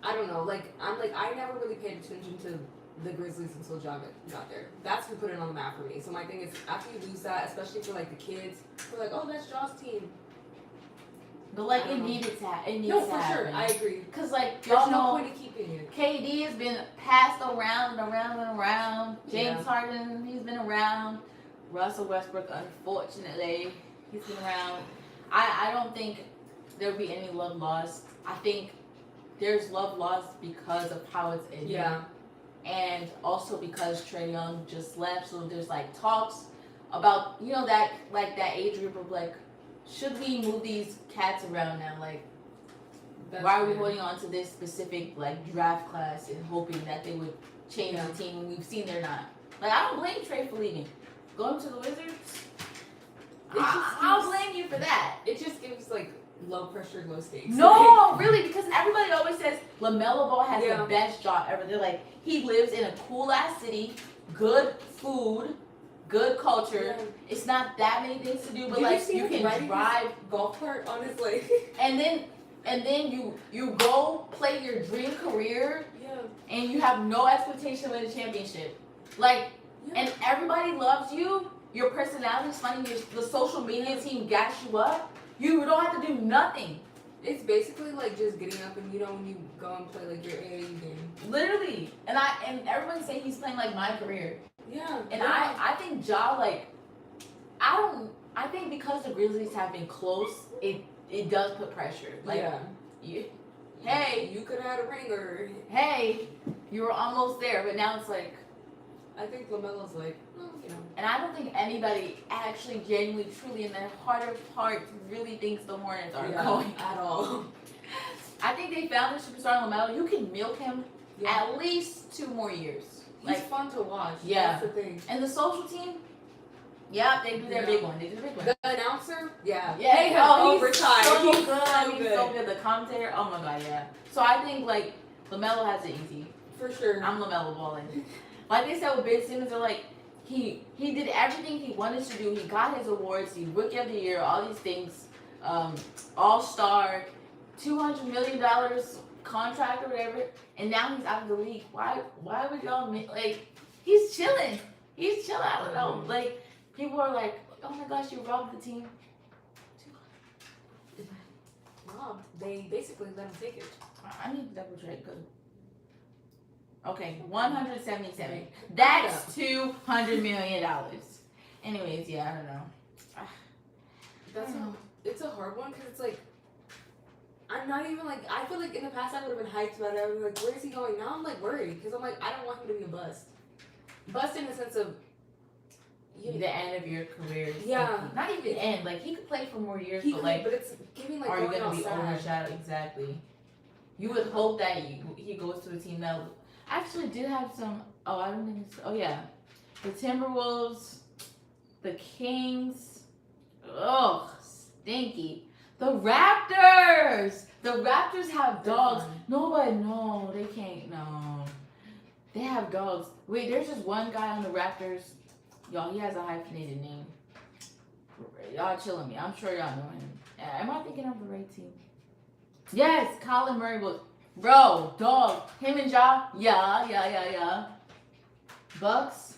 I don't know. Like I never really paid attention to the Grizzlies until Ja got there. That's who put it on the map for me. So my thing is, after you lose that, especially for like the kids, we're like, oh, that's Ja's team. But like it needed to happen. For sure, I agree. Cause like there's y'all no know, point in keeping it. KD has been passed around and around and around. James Harden, he's been around. Russell Westbrook, unfortunately, he's been around. I don't think there'll be any love lost. I think there's love lost because of how it's ended. Yeah. And also because Trae Young just left, so there's like talks about that like that age group of like, should we move these cats around now? Like, why are we holding on to this specific like draft class and hoping that they would change the team when we've seen they're not? Like, I don't blame Trae for leaving. Going to the Wizards, I'll blame you for that. It just gives like low pressure, low stakes. No, really, because everybody always says LaMelo Ball has the best job ever. They're like, he lives in a cool ass city, good food, good culture. Yeah. It's not that many things to do, but like you can drive golf cart on his like. and then you go play your dream career. Yeah. And you have no expectation to win a championship. Like, and everybody loves you. Your personality is funny. The social media team gas you up. You don't have to do nothing. It's basically like just getting up and when you go and play like your AAU game. Literally. And everyone say he's playing like my career. Yeah. And I think Ja, like, I think because the Grizzlies have been close, it does put pressure. Like, hey, you could have had a ring, or hey, you were almost there, but now it's like, I think LaMelo's like, well, you know. And I don't think anybody actually, genuinely, truly, in their heart of hearts, really thinks the Hornets are going at all. I think they found their superstar in LaMelo. You can milk him at least 2 more years. He's fun to watch. Yeah. That's the thing. And the social team, they do their big one. They do the big one. The announcer, Yeah, he's overtime. So He's good. so good. The commentator, oh my god, yeah. So I think like LaMelo has it easy. For sure. I'm LaMelo balling. Like they said with Ben Simmons, they're like he did everything he wanted to do. He got his awards. He Rookie of the Year, all these things, All-Star, $200 million contract or whatever, and now he's out of the league. Why would y'all like? He's chilling. I don't know. Like people are like, oh my gosh, you robbed the team. Robbed. They basically let him take it. I need to double check. Okay, 177. That's $200 million. Anyways, yeah, I don't know. It's a hard one because it's like, I'm not even like, I feel like in the past I would have been hyped about it. I was like, where is he going? Now I'm like worried because I'm like, I don't want him to be a bust. Bust in the sense of the end of your career. Yeah. Not even the end. Like he could play for more years, but it's giving like. Are you gonna be overshadowed? Exactly. You would hope that he goes to a team that actually did have some. Oh, I don't think it's. Oh yeah, the Timberwolves, the Kings. Ugh, stinky. The Raptors. The Raptors have dogs. No, they can't. No, they have dogs. Wait, there's just one guy on the Raptors. Y'all, he has a hyphenated name. Y'all chilling me. I'm sure y'all know him. Am I thinking of the right team? Yes, Colin Murray was. Bro, dog. Him and Ja. Yeah. Bucks.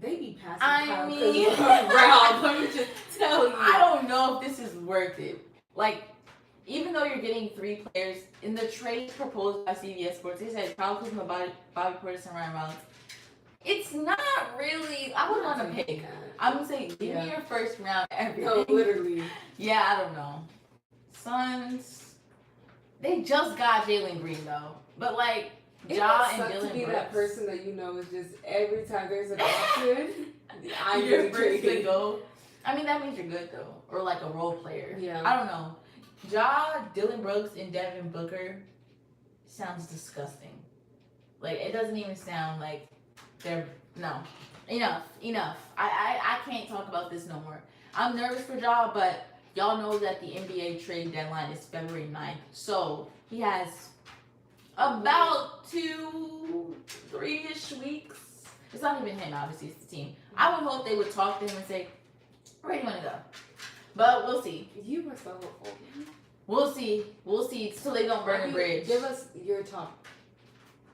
They be passing. I mean, Rob, let me just tell you. I don't know if this is worth it. Like, even though you're getting 3 players, in the trade proposed by CBS Sports, they said Kyle Kuzma, Bobby Portis, and Ryan Rollins. It's not really. I would want to pick. I'm gonna say, give me your first round. Everything. No, literally. Yeah, I don't know. Suns. They just got Jalen Green though, but like Ja and Dylan to be Brooks. That person that you know is just every time there's an option, I'm you're first to go. I mean, that means you're good though, or like a role player. Yeah. I don't know. Ja, Dylan Brooks, and Devin Booker sounds disgusting. Like it doesn't even sound like. Enough. I can't talk about this no more. I'm nervous for Ja, but y'all know that the NBA trade deadline is February 9th. So he has about 2-3-ish weeks. It's not even him, obviously, it's the team. I would hope they would talk to him and say, where do you want to go? But we'll see. You were so hopeful. We'll see so they don't burn a bridge. Give us your top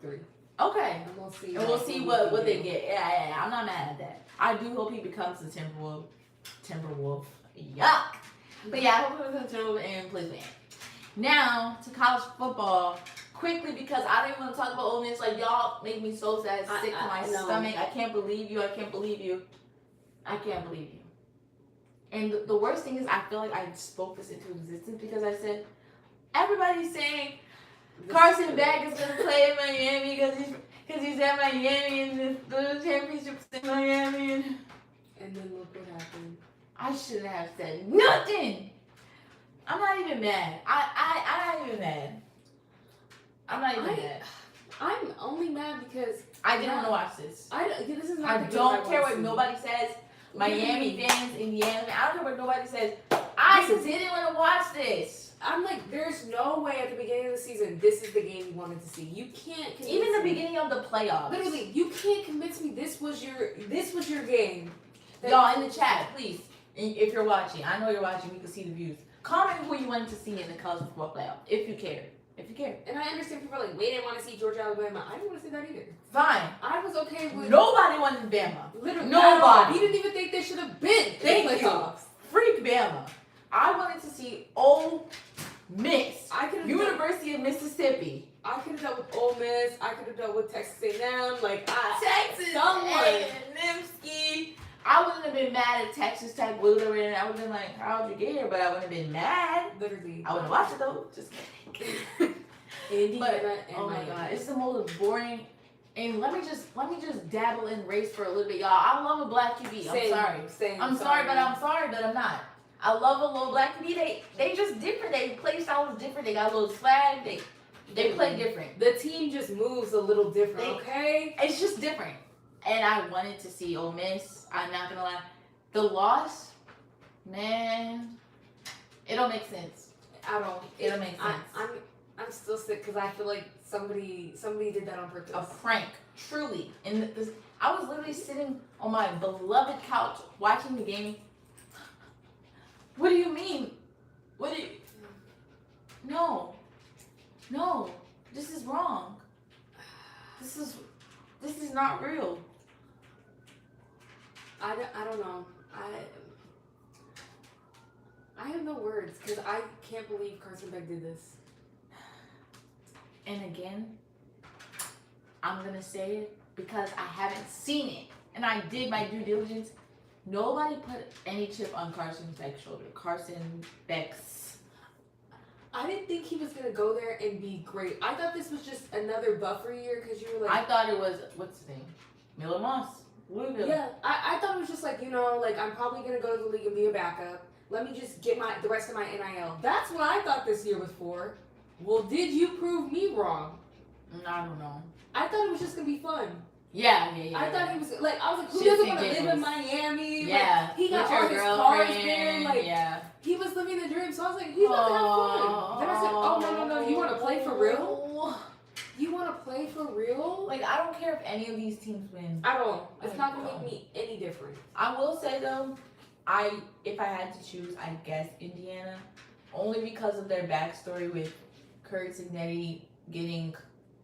3. Okay. And we'll see what they get. Yeah, I'm not mad at that. I do hope he becomes the Timberwolf. Yuck. But yeah, I hope he becomes a Timberwolf and plays with him. Now, to college football, quickly, because I didn't want to talk about Ole Miss. Like, y'all make me so sad, sick to my stomach. I can't believe you. And the worst thing is, I feel like I spoke this into existence because I said, everybody's saying, Carson Beck is gonna play in Miami because he's at Miami and the championships in Miami. And then look what happened. I shouldn't have said nothing. I'm not even mad. I'm not even mad. I'm only mad because I didn't want to watch this. I don't care what nobody says. Miami fans, Indiana. I don't care what nobody says. I didn't want to watch this. I'm like, there's no way at the beginning of the season this is the game you wanted to see. You can't convince even the beginning of the playoffs. Literally, you can't convince me this was your game. Y'all in the chat, please. If you're watching, I know you're watching. We can see the views. Comment who you wanted to see in the college football playoff, if you care. And I understand people are like, we didn't want to see Georgia, Alabama. I didn't want to see that either. Fine. I was okay with. Nobody wanted Bama. Literally, nobody. We didn't even think they should have been in the playoffs. Freak Bama. I wanted to see Ole Miss. University of Mississippi. I could have dealt with Ole Miss. I could have dealt with Texas A&M. Texas A&M ski. I wouldn't have been mad if Texas Tech would have been. I would have been like, how'd you get here? But I wouldn't have been mad. Literally. I wouldn't watch it though. Just kidding. Indiana oh my god, it's the most boring. And let me just dabble in race for a little bit, y'all. I love a black QB. I'm sorry. I'm sorry, but I'm not. I love a little black QB. They just different. They play styles different. They got a little swag. They play different. The team just moves a little different, okay? It's just different. And I wanted to see Ole Miss. I'm not gonna lie. The loss, man, it don't make sense. I don't. It don't make sense. I'm still sick because I feel like somebody did that on purpose. A prank, truly. And I was literally sitting on my beloved couch watching the game. What do you mean? No, this is wrong. This is not real. I don't know. I have no words because I can't believe Carson Beck did this. And again, I'm going to say it because I haven't seen it. And I did my due diligence. Nobody put any chip on Carson Beck's shoulder. Carson Beck's. I didn't think he was going to go there and be great. I thought this was just another buffer year because you were like... I thought it was, what's his name? Miller Moss. Louisville. Yeah, I thought it was just like, like I'm probably going to go to the league and be a backup. Let me just get the rest of my NIL. That's what I thought this year was for. Well, did you prove me wrong? I don't know. I thought it was just going to be fun. Yeah. I thought he was like, I was like, who doesn't want to live in Miami? Yeah. Like, he got all his cars there. Like, he was living the dream. So I was like, he's about to have fun. Then I said, oh, no. You want to play for real? You want to play for real? Like, I don't care if any of these teams win. I don't. It's not going to make me any different. I will say, though, if I had to choose, I guess Indiana. Only because of their backstory with Kurt Signetti getting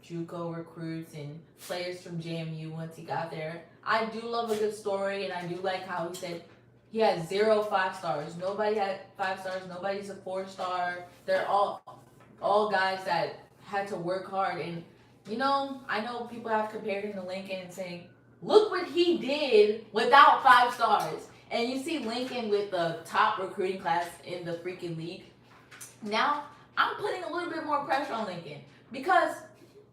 JUCO recruits and players from JMU once he got there. I do love a good story, and I do like how he said he had 0 5-stars. Nobody had 5 stars. Nobody's a 4-star. They're all guys that had to work hard. And, I know people have compared him to Lincoln and saying, look what he did without 5 stars. And you see Lincoln with the top recruiting class in the freaking league. Now, I'm putting a little bit more pressure on Lincoln because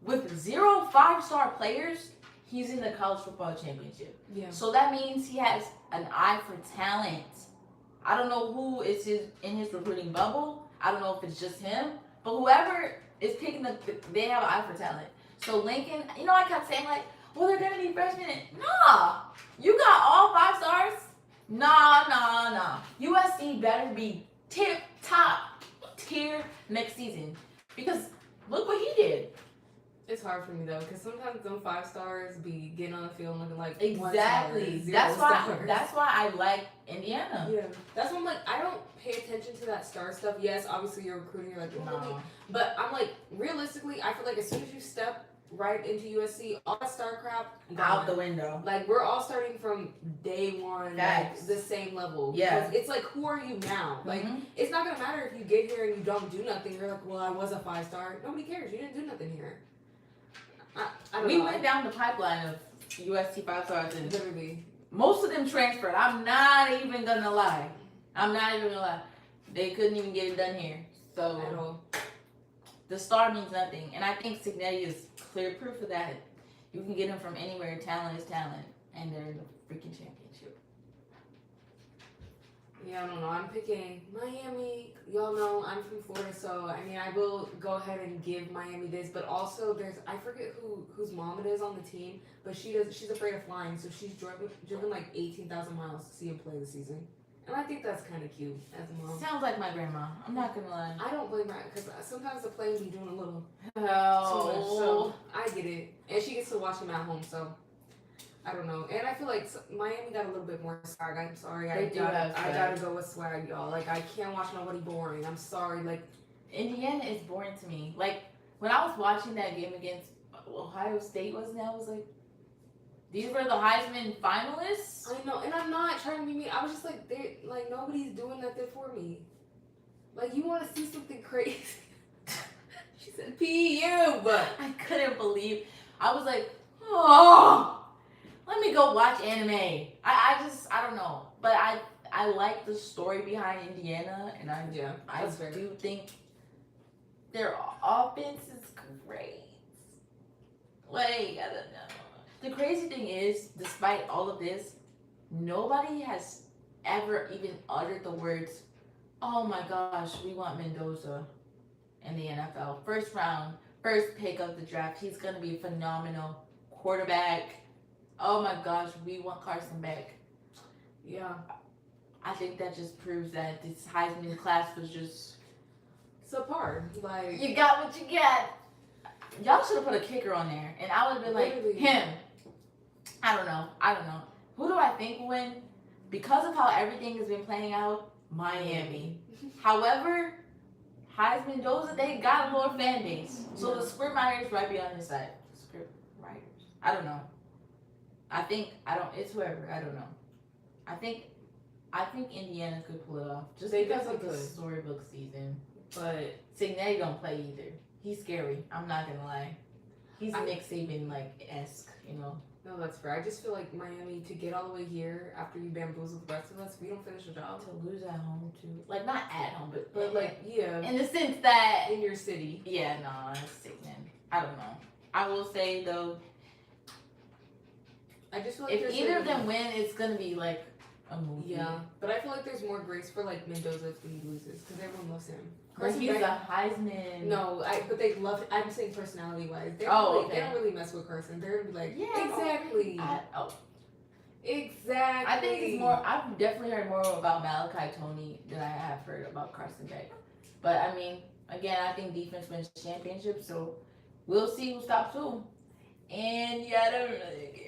with 0 5-star players, he's in the college football championship. Yeah. So that means he has an eye for talent. I don't know who is in his recruiting bubble. I don't know if it's just him, but whoever is picking they have an eye for talent. So Lincoln, I kept saying like, well, they're gonna need freshmen. Nah, you got all 5 stars. Nah. USC better be tip top tier next season because look what he did. It's hard for me though because sometimes them 5 stars be getting on the field looking like exactly. 1 That's star, that's why I like Indiana. Yeah, that's why I'm like I don't pay attention to that star stuff. Yes, obviously you're recruiting, you're like no, but I'm like realistically, I feel like as soon as you step right into USC, all that star crap out the window. Like we're all starting from day one, like the same level. Yeah, because it's like who are you now? Like it's not gonna matter if you get here and you don't do nothing. You're like, well, I was a 5-star. Nobody cares. You didn't do nothing here. I don't know. Went down the pipeline of USC 5 stars and literally most of them transferred. I'm not even gonna lie. They couldn't even get it done here. So at all. The star means nothing, and I think Signetti is clear proof of that. You can get him from anywhere. Talent is talent, and they're in the freaking championship. Yeah, I don't know. I'm picking Miami. Y'all know I'm from Florida, so I mean I will go ahead and give Miami this. But also, I forget whose mom it is on the team, but she's afraid of flying, so she's driven like 18,000 miles to see him play this season. And I think that's kind of cute as a mom. Sounds like my grandma. I'm not gonna lie. I don't blame her because sometimes the plane be doing a little too much. So I get it, and she gets to watch him at home. So I don't know. And I feel like Miami got a little bit more swag. I'm sorry. I gotta go with swag, y'all. Like I can't watch nobody boring. I'm sorry. Like Indiana is boring to me. Like when I was watching that game against Ohio State, I was like, these were the Heisman finalists? I know, and I'm not trying to be mean. I was just like, nobody's doing nothing for me. Like, you want to see something crazy? She said, PU, but I couldn't believe. I was like, oh, let me go watch anime. I don't know. But I like the story behind Indiana, and I do think their offense is great. Like, I don't know. The crazy thing is, despite all of this, nobody has ever even uttered the words, "Oh my gosh, we want Mendoza in the NFL. First round, first pick of the draft. He's gonna be phenomenal quarterback. Oh my gosh, we want Carson back." Yeah. I think that just proves that this Heisman class was just subpar. Like, you got what you got. Y'all should have put a kicker on there, and I would have been like, literally. him. I don't know. Who do I think will win? Because of how everything has been playing out, Miami. However, Heisman, they got a little fan base. So the script writers right be on his side. Script writers. I don't know. It's whoever. I don't know. I think Indiana could pull it off. Just They because of definitely the could. storybook season. But Signetti don't play either. He's scary. I'm not gonna lie. He's Nick Saban esque, you know. no, that's fair. I just feel like Miami, to get all the way here after you bamboozle the rest of us, we don't finish the job. To lose at home too. Like not at home, But like, yeah, in the sense that in your city. yeah, no, it's sickening. I don't know. I will say though, I just feel like if there's either like, of them win, it's gonna be like a movie. yeah, but I feel like there's more grace for like Mendoza when he loses because everyone loves him. But Carson he's Beck- a Heisman. No, but they love. I'm saying personality wise, they Okay. don't really mess with Carson. They're gonna be like, Yeah, exactly, exactly. I think it's more. I've definitely heard more about Malachi Tony than I have heard about Carson Beck. But I mean, again, I think defense wins championships, so we'll see who stops who. And yeah, I don't really care.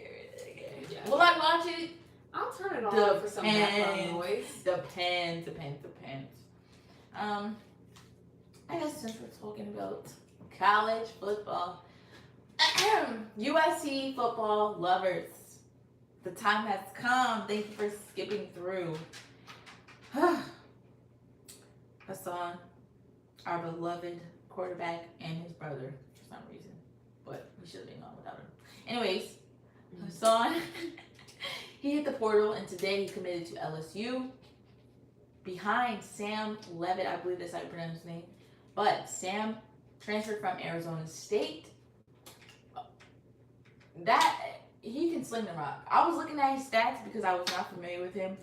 Yeah. Will I watch it? I'll turn it on for some background Depends. noise. Depends. I guess since we're talking about college football, USC football lovers, the time has come. Thank you for skipping through. Hassan, our beloved quarterback, and his brother for some reason, but we should have been on without him. Anyways, Hassan, he hit the portal, and today he committed to LSU. Behind Sam Levitt, I believe that's how you pronounce his name. But Sam transferred from Arizona State. That he can sling the rock. I was looking at his stats because I was not familiar with him.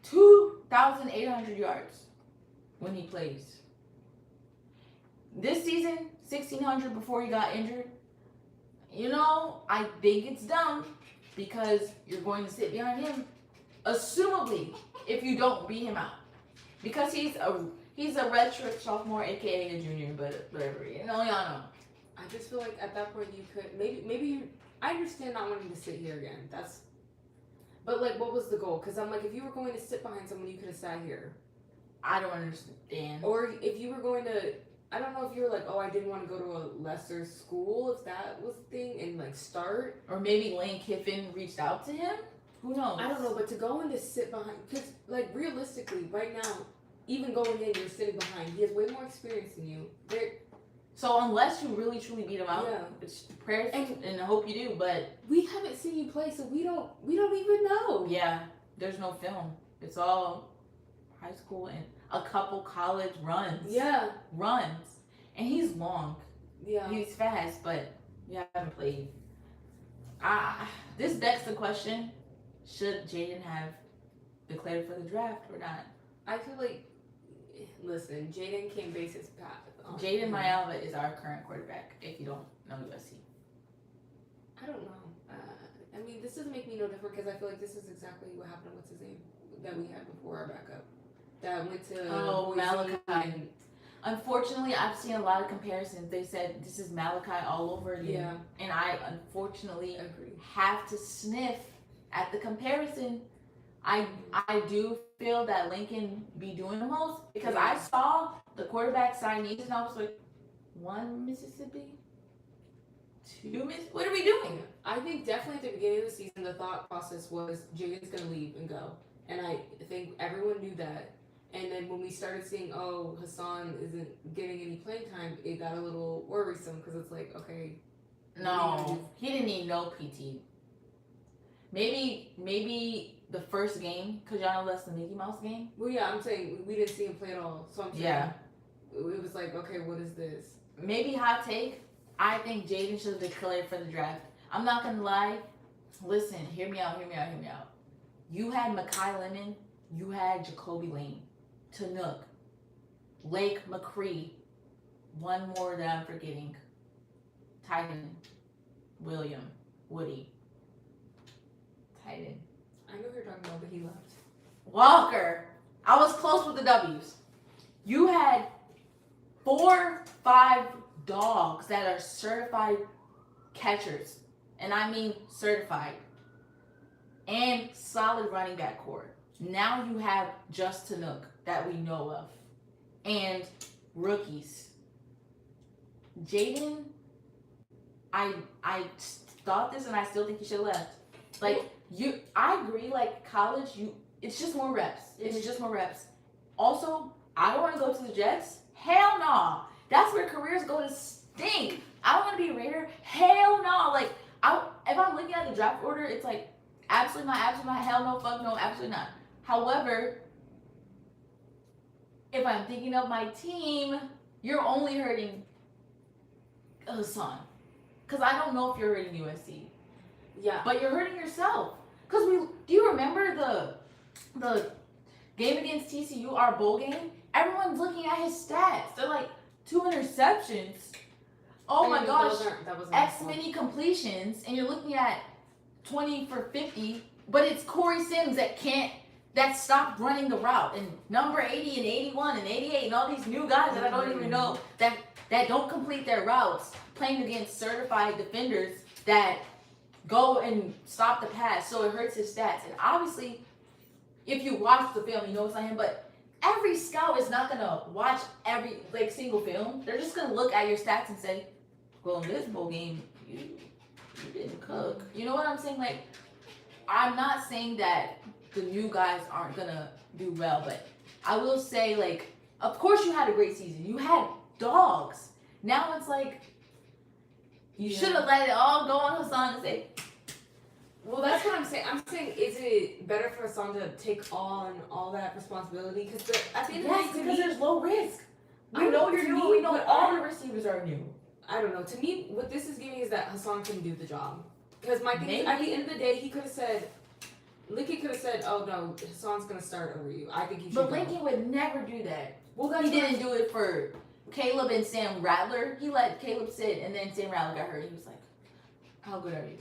2,800 yards when he plays. This season, 1,600 before he got injured. You know, I think it's dumb because you're going to sit behind him, assumably, if you don't beat him out. Because he's a redshirt sophomore, aka a junior, but whatever. You know, y'all know. I just feel like at that point you could maybe you. I understand not wanting to sit here again. But like, what was the goal? Because I'm like, if you were going to sit behind someone, you could have sat here. I don't understand. Or if you were going to, I don't know if you were like, oh, I didn't want to go to a lesser school, if that was the thing, and like start. Or maybe Lane Kiffin reached out to him. Who knows? I don't know, but to go in to sit behind, because like realistically, right now, even going in, you're sitting behind. He has way more experience than you. So unless you really truly beat him out, Yeah. it's prayers and I hope you do. But we haven't seen you play, so we don't even know. yeah, there's no film. It's all high school and a couple college runs. Yeah. Runs, and he's long. Yeah. He's fast, but you haven't played. This begs the question: should Jaden have declared for the draft or not? I feel like, listen, Jaden can't base his path on. Jaden Mayava is our current quarterback. If you don't know USC, I don't know. I mean, this doesn't make me no different because I feel like this is exactly what happened. What's his name that we had before our backup that went to Boise Malachi. and- Unfortunately, I've seen a lot of comparisons. They said this is Malachi all over again. Yeah. And I unfortunately Agree. have to sniff at the comparison. I do feel that Lincoln be doing the most because Yeah. I saw the quarterback signees and I was like, 1 Mississippi, 2 Miss. What are we doing? I think definitely at the beginning of the season, the thought process was Jaden's gonna leave and go, and I think everyone knew that. And then when we started seeing, oh, Hassan isn't getting any playing time, it got a little worrisome because it's like, okay, No, he didn't need no PT. Maybe the first game, because y'all know that's the Mickey Mouse game. well, yeah, I'm saying we didn't see him play at all, so I'm saying Yeah. it was like, okay, what is this? Maybe hot take. I think Jaden should have declared for the draft. I'm not gonna lie. Listen, hear me out. You had Makai Lemon, you had Jacoby Lane, Tanook, Lake McCree, one more that I'm forgetting. Titan, William, Woody. Titan. I know who you're talking about, but he left. Walker. I was close with the W's. You had 4, 5 dogs that are certified catchers. And I mean certified. And solid running back core. Now you have just Tanook that we know of. And rookies. Jaden, I thought this and I still think he should have left. Like, I agree, like, college, it's just more reps. It's just more reps. Also, I don't want to go to the Jets. Hell no. That's where careers go to stink. I don't want to be a Raider. Hell no. Like, if I'm looking at the draft order, it's like, absolutely not, hell no, fuck no, absolutely not. However, if I'm thinking of my team, you're only hurting Hassan. Because I don't know if you're hurting USC. Yeah. But you're hurting yourself. Because do you remember the game against TCU, our bowl game? Everyone's looking at his stats. They're like, 2 interceptions. Oh my gosh. X many completions. And you're looking at 20 for 50. But it's Corey Sims that stopped running the route. And number 80 and 81 and 88 and all these new guys that I don't even know that don't complete their routes. Playing against certified defenders that go and stop the pass, so it hurts his stats. And obviously, if you watch the film, you know it's not him, but every scout is not gonna watch every single film. They're just gonna look at your stats and say, well, in this bowl game, you didn't cook. You know what I'm saying? Like, I'm not saying that the new guys aren't gonna do well, but I will say, like, of course you had a great season. You had dogs. Now it's like, you should have let it all go on Hassan and say, well, that's what I'm saying. I'm saying, is it better for Hassan to take on all that responsibility? Because at the end of the day, because there's low risk. We know you're new. We know all the receivers are new. I don't know. To me, what this is giving is that Hassan can do the job. Because my thing is, at the end of the day, he could have said, Lincoln could have said, oh no, Hassan's going to start over you. I think he should But Lincoln would never do that. Well, he didn't do it for Caleb and Sam Rattler. He let Caleb sit, and then Sam Rattler got hurt. He was like, how good are you?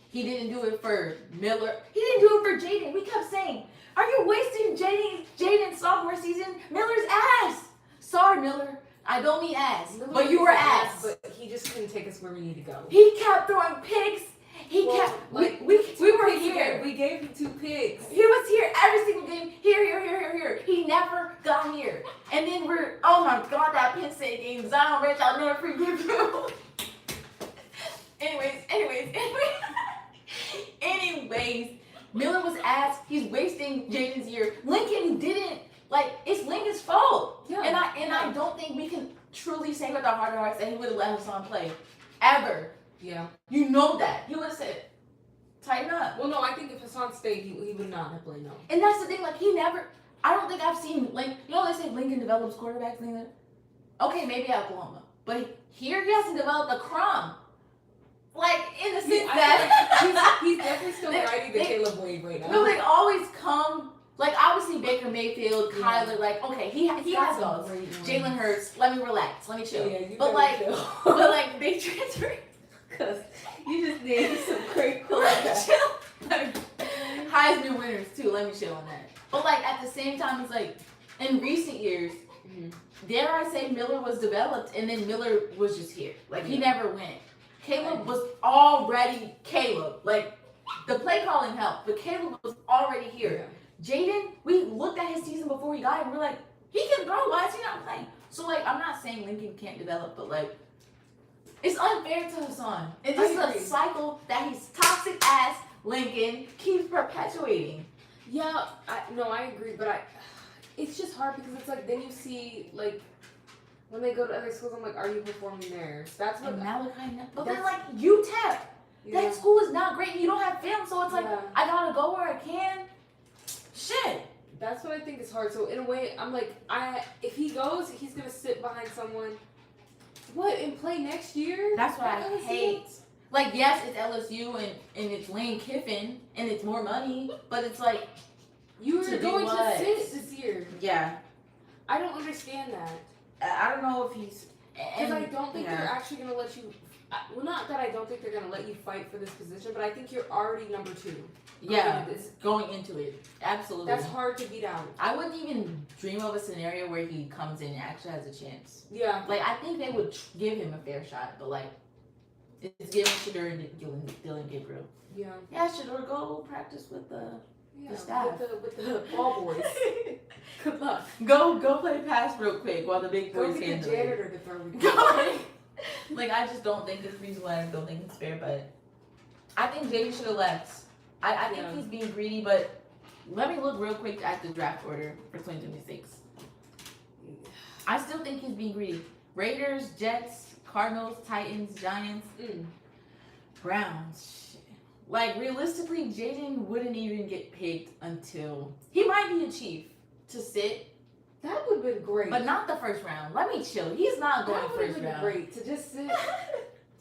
He didn't do it for Miller. He didn't do it for Jaden. We kept saying, are you wasting Jaden's sophomore season? Miller's ass. Sorry, Miller. I don't mean ass. Miller, but you were ass. But he just couldn't take us where we need to go. He kept throwing picks. We were here. We gave him 2 picks. He was here every single game. Here. He never got here. And then oh my God, that Penn State game. Zion Rich, I'll never forgive you. Anyways, Miller was ass. He's wasting Jaden's year. Lincoln didn't, it's Lincoln's fault. Yeah. And I don't think we can truly say with our heart of hearts that he would have let Hassan play. Ever. Yeah. You know that. He would have said, tighten up. Well, no, I think if Hassan stayed, he would not have played, no. And that's the thing, I don't think I've seen, they say Lincoln develops quarterbacks, okay, maybe at Oklahoma. But here he hasn't developed a crumb. In the sense that... he's definitely still riding the Caleb wave right now. No, they always come... obviously Baker Mayfield, Kyler, okay, he has those. Jalen Hurts, let me relax, let me chill. Yeah, but they transfer... Because you just named some great quarterbacks. Heisman winners, too, let me chill on that. But, at the same time, it's in recent years, dare I say Miller was developed, and then Miller was just here. He never went. Caleb was already Caleb. The play calling helped, but Caleb was already here. Yeah. Jaden, we looked at his season before he got here, and we're like, he can throw, why is he not playing? So, I'm not saying Lincoln can't develop, but, it's unfair to Hassan. And this is a cycle that his toxic ass Lincoln keeps perpetuating. Yeah, I agree, but it's just hard because it's then you see, when they go to other schools, I'm like, are you performing there? That's what... But then, UTEP, that school is not great. You don't have film, so it's I gotta go where I can. Shit. That's what I think is hard. So, in a way, I'm if he goes, he's gonna sit behind someone What, and play next year? That's what I LSU? hate. Like, yes, it's LSU and it's Lane Kiffin and it's more money, but it's like, You were to do going what? to sit this year. yeah. I don't understand that. I don't know if he's. Because I don't think yeah. they're actually going to let you. Well, not that I don't think they're going to let you fight for this position, but I think you're already number 2. Yeah, going into it. Absolutely. That's hard to beat out. I wouldn't even dream of a scenario where he comes in and actually has a chance. Yeah. Like, I think they would give him a fair shot, but like, it's giving Shador and Dylan Gabriel. Yeah. Yeah, Shador, go practice with the staff. With the ball boys. Good luck. Go play pass real quick while the big Go boys get handle the it. janitor to throw it. Like, I just don't think it's reasonable. I don't think it's fair, but I think Jaden should have left. I think he's being greedy, but let me look real quick at the draft order for 2026. I still think he's being greedy. Raiders, Jets, Cardinals, Titans, Giants, Browns. Like, realistically, Jaden wouldn't even get picked until he might be a Chief to sit. That would have been great. But not the first round. Let me chill. He's not going that first been round. Great to just sit.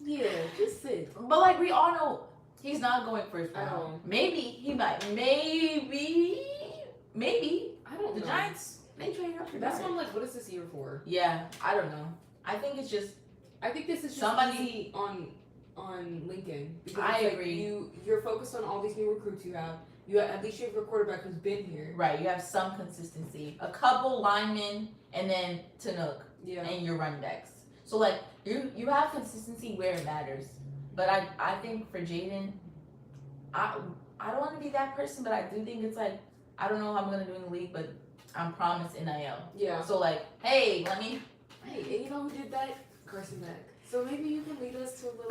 Yeah, just sit. But like, we all know he's not going first At round. all. Maybe he might. Maybe. I don't know. The Giants, they trade up for That's that. why I'm like, what is this year for? Yeah, I don't know. I think it's just. I think this is just Somebody- easy on Lincoln. Because I it's like agree. You're focused on all these new recruits you have. At least you have a quarterback who's been here. Right, you have some consistency. A couple linemen, and then Tanook, Yeah. and your running backs. So like, you have consistency where it matters. But I think for Jaden, I don't want to be that person, but I do think it's like, I don't know how I'm gonna do in the league, but I'm promised NIL. Yeah. So like, hey, let me. Hey, and you know who did that? Carson Beck. So maybe you can lead us to a little.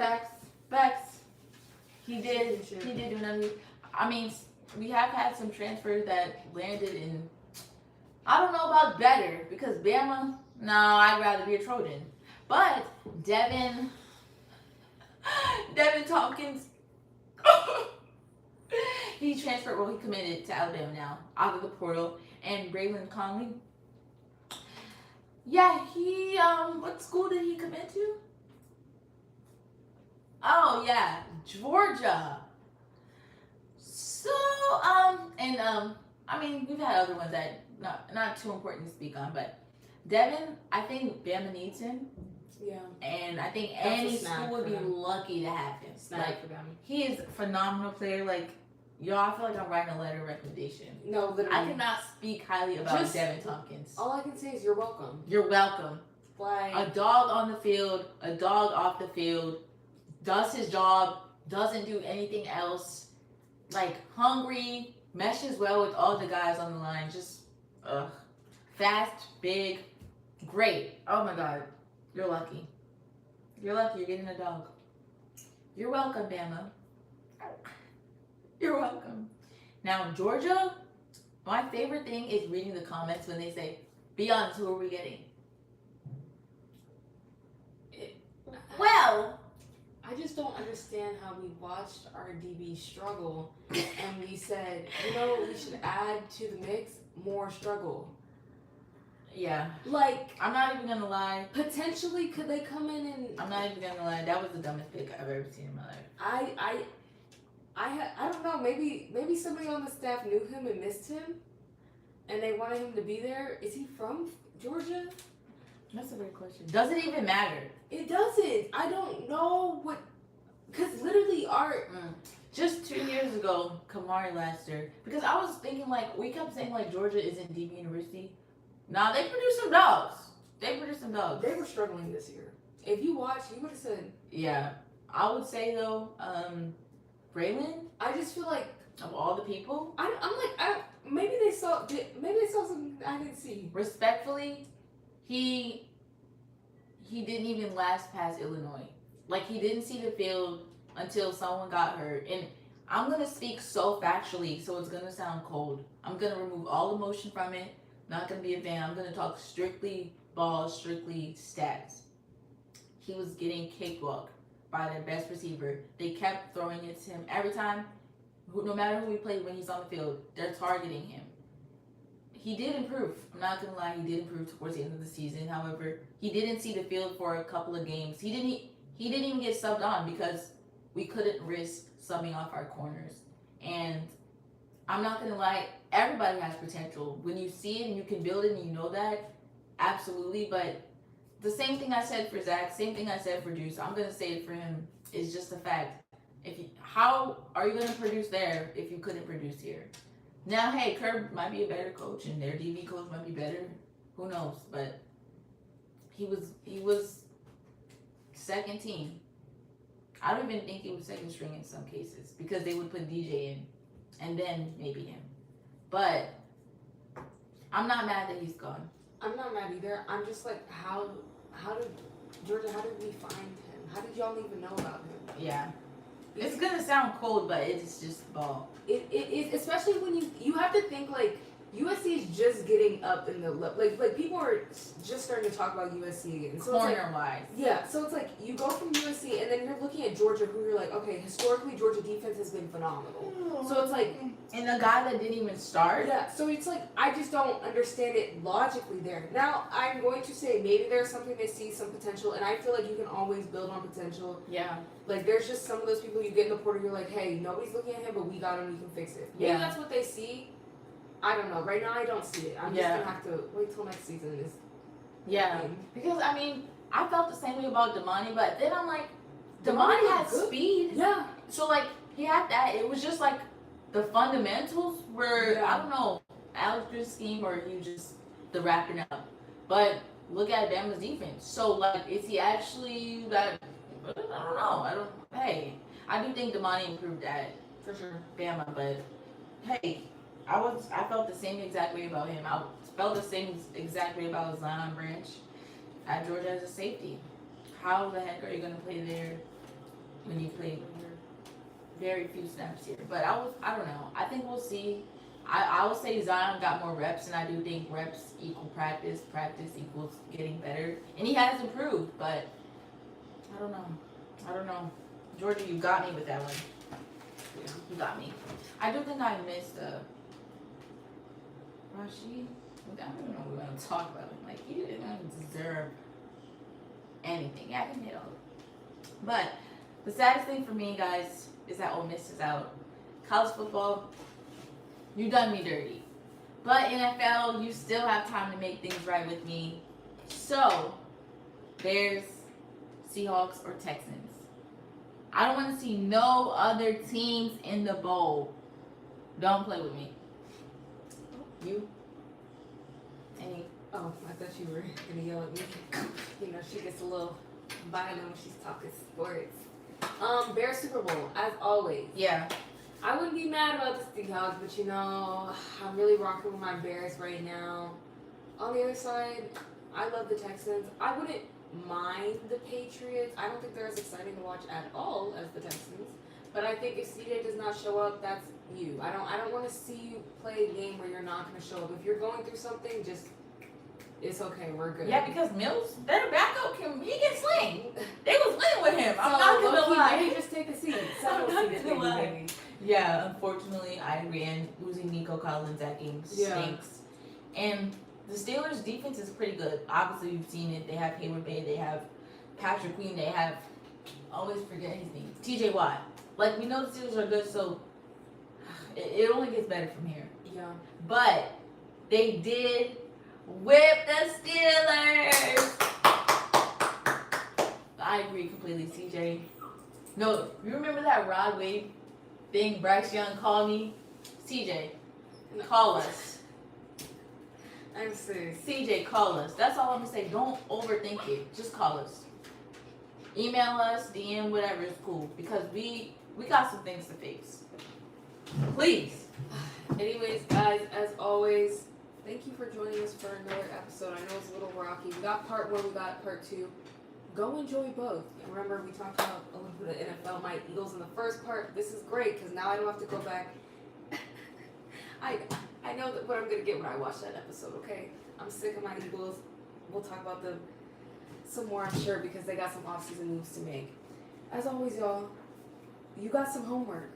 Facts. He did do another. I mean, we have had some transfers that landed in. I don't know about better because Bama. No, I'd rather be a Trojan. But Devin Tompkins. He transferred. Well, he committed to Alabama now out of the portal. And Braylon Conley. Yeah, he. What school did he commit to? Oh yeah, Georgia. So I mean, we've had other ones that not too important to speak on, but Devin, I think Bama needs him. Yeah. And I think That's a any snag school would for be them. lucky to have him. Snag Like, for them. he is a phenomenal player. Like, yo, I feel like I'm writing a letter of recommendation. No, literally. I cannot speak highly about Just- Devin Tompkins. All I can say is you're welcome. You're welcome. Like, A dog on the field, a dog off the field, does his job, doesn't do anything else. Like, hungry, meshes well with all the guys on the line. Just, fast, big, great. Oh my God, you're lucky. You're lucky you're getting a dog. You're welcome, Bama. You're welcome. Now, Georgia, my favorite thing is reading the comments when they say, be honest, who are we getting? Well, I just don't understand how we watched our DB struggle and we said, you know what we should add to the mix? More struggle. yeah. Like, I'm not even gonna lie. potentially, could they come in and... I'm not even gonna lie. That was the dumbest pick I've ever seen in my life. I don't know, maybe somebody on the staff knew him and missed him and they wanted him to be there. Is he from Georgia? That's a great question. Does it even matter? It doesn't. I don't know what... Because literally Just 2 years ago, Kamari last year, because I was thinking like, we kept saying like Georgia isn't DB University. Nah, they produced some dogs. They were struggling this year. If you watch, you would have said... Yeah. I would say though, Braylon, I just feel like... of all the people, maybe they saw something I didn't see. respectfully, he didn't even last past Illinois. Like, he didn't see the field until someone got hurt. And I'm going to speak so factually, so it's going to sound cold. I'm going to remove all emotion from it. Not going to be a fan. I'm going to talk strictly ball, strictly stats. He was getting cakewalked by their best receiver. They kept throwing it to him every time. No matter who he played when he's on the field, they're targeting him. he did improve. I'm not gonna lie, he did improve towards the end of the season. However, he didn't see the field for a couple of games. He didn't even get subbed on because we couldn't risk subbing off our corners. And I'm not gonna lie, everybody has potential. When you see it and you can build it and you know that, absolutely. But the same thing I said for Zach, same thing I said for Deuce, I'm gonna say it for him. It's just a fact. How are you gonna produce there if you couldn't produce here? Now, hey, Kerb might be a better coach, and their DB coach might be better. Who knows? But he was second team. I don't even think he was second string in some cases because they would put DJ in, and then maybe him. But I'm not mad that he's gone. I'm not mad either. I'm just like, how did Georgia? How did we find him? How did y'all even know about him? Yeah. It's gonna sound cold, but it's just ball. It is, especially when you have to think like USC is just getting up in the like people are just starting to talk about USC again. So Corner wise. Yeah, so it's like you go from USC and then you're looking at Georgia, who you're like, okay, historically Georgia defense has been phenomenal. So it's like, and the guy that didn't even start. Yeah, so it's like I just don't understand it logically there. Now I'm going to say maybe there's something they see some potential, and I feel like you can always build on potential. Yeah. Like there's just some of those people you get in the portal, you're like, hey, nobody's looking at him, but we got him, we can fix it. Maybe that's what they see. I don't know. Right now, I don't see it. I'm just gonna have to wait till next season is. Yeah, because I mean, I felt the same way about Damani, but then I'm like, Damani had speed. Yeah. So like he had that. It was just like the fundamentals were I don't know, Alex scheme or he just the wrapping up. But look at Bama's defense. So like, is he actually that? I don't know. Hey, I do think Damani improved at For sure. Bama, but hey. I felt the same exact way about him. I felt the same exact way about Zion Branch at Georgia as a safety. How the heck are you going to play there when you play very few snaps here? But I don't know. I think we'll see. I would say Zion got more reps, and I do think reps equal practice. Practice equals getting better. And he has improved, but I don't know. Georgia, you got me with that one. Yeah, you got me. I do think I missed Rashid, I don't even know what we're going to talk about him. Like, he didn't deserve anything. Yeah, I can hit all. But the saddest thing for me, guys, is that Ole Miss is out. College football, you done me dirty. But NFL, you still have time to make things right with me. So, Bears, Seahawks, or Texans. I don't want to see no other teams in the bowl. Don't play with me. You? Any? Oh, I thought you were gonna yell at me. You know, she gets a little violent when she's talking sports. Bears Super Bowl, as always. Yeah. I wouldn't be mad about the Seahawks, but you know, I'm really rocking with my Bears right now. On the other side, I love the Texans. I wouldn't mind the Patriots. I don't think they're as exciting to watch at all as the Texans. But I think if CJ does not show up, that's you. I don't want to see you play a game where you're not going to show up. If you're going through something, just it's okay. We're good. Yeah, because Mills, their backup he can sling. They was winning with him. I'm So, not gonna lie. Maybe just take a seat. I'm Settle not seat, gonna lie. baby. Yeah, unfortunately, I agree. And losing Nico Collins that game stinks. And the Steelers' defense is pretty good. Obviously, you've seen it. They have Hayward Bay. They have Patrick Queen. They have always forget his name. TJ Watt. Like, we know the Steelers are good, so it only gets better from here. Yeah. But they did whip the Steelers. I agree completely, CJ. No, you remember that Rod Wave thing Bryce Young called me? CJ, call us. I'm serious. CJ, call us. That's all I'm gonna say. Don't overthink it. Just call us. Email us, DM, whatever is cool. Because we got some things to fix. Please. Anyways, guys, as always, thank you for joining us for another episode. I know it's a little rocky. We got part 1, we got part 2. Go enjoy both. And remember, we talked about a little bit of NFL, my Eagles in the first part. This is great because now I don't have to go back. I know what I'm going to get when I watch that episode, okay? I'm sick of my Eagles. We'll talk about them some more, I'm sure, because they got some offseason moves to make. As always, y'all, you got some homework.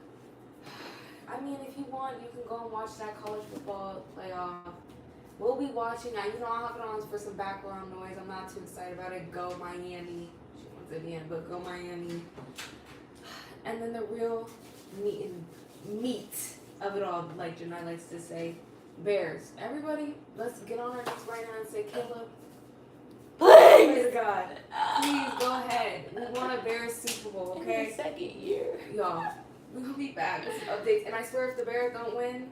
I mean, if you want, you can go and watch that college football playoff. we'll be watching. I'll have it on for some background noise. I'm not too excited about it. Go Miami. She wants it in, but go Miami. And then the real meat of it all, like Janai likes to say, Bears. Everybody, let's get on our knees right now and say, Caleb, Please! pray to God. Please go ahead. We want a Bears Super Bowl, okay? In the second year. Y'all, we'll be back with some updates. And I swear if the Bears don't win,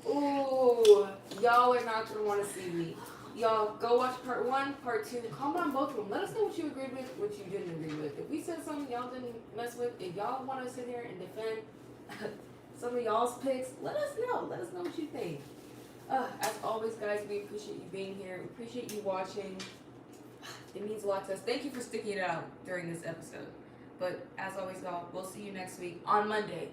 ooh, y'all are not going to want to see me. Y'all, go watch part 1, part 2. Comment on both of them. Let us know what you agreed with, what you didn't agree with. If we said something y'all didn't mess with, if y'all want to sit here and defend some of y'all's picks, let us know. Let us know what you think. As always, guys, we appreciate you being here. We appreciate you watching. It means a lot to us. Thank you for sticking it out during this episode. But as always, y'all, we'll see you next week on Monday.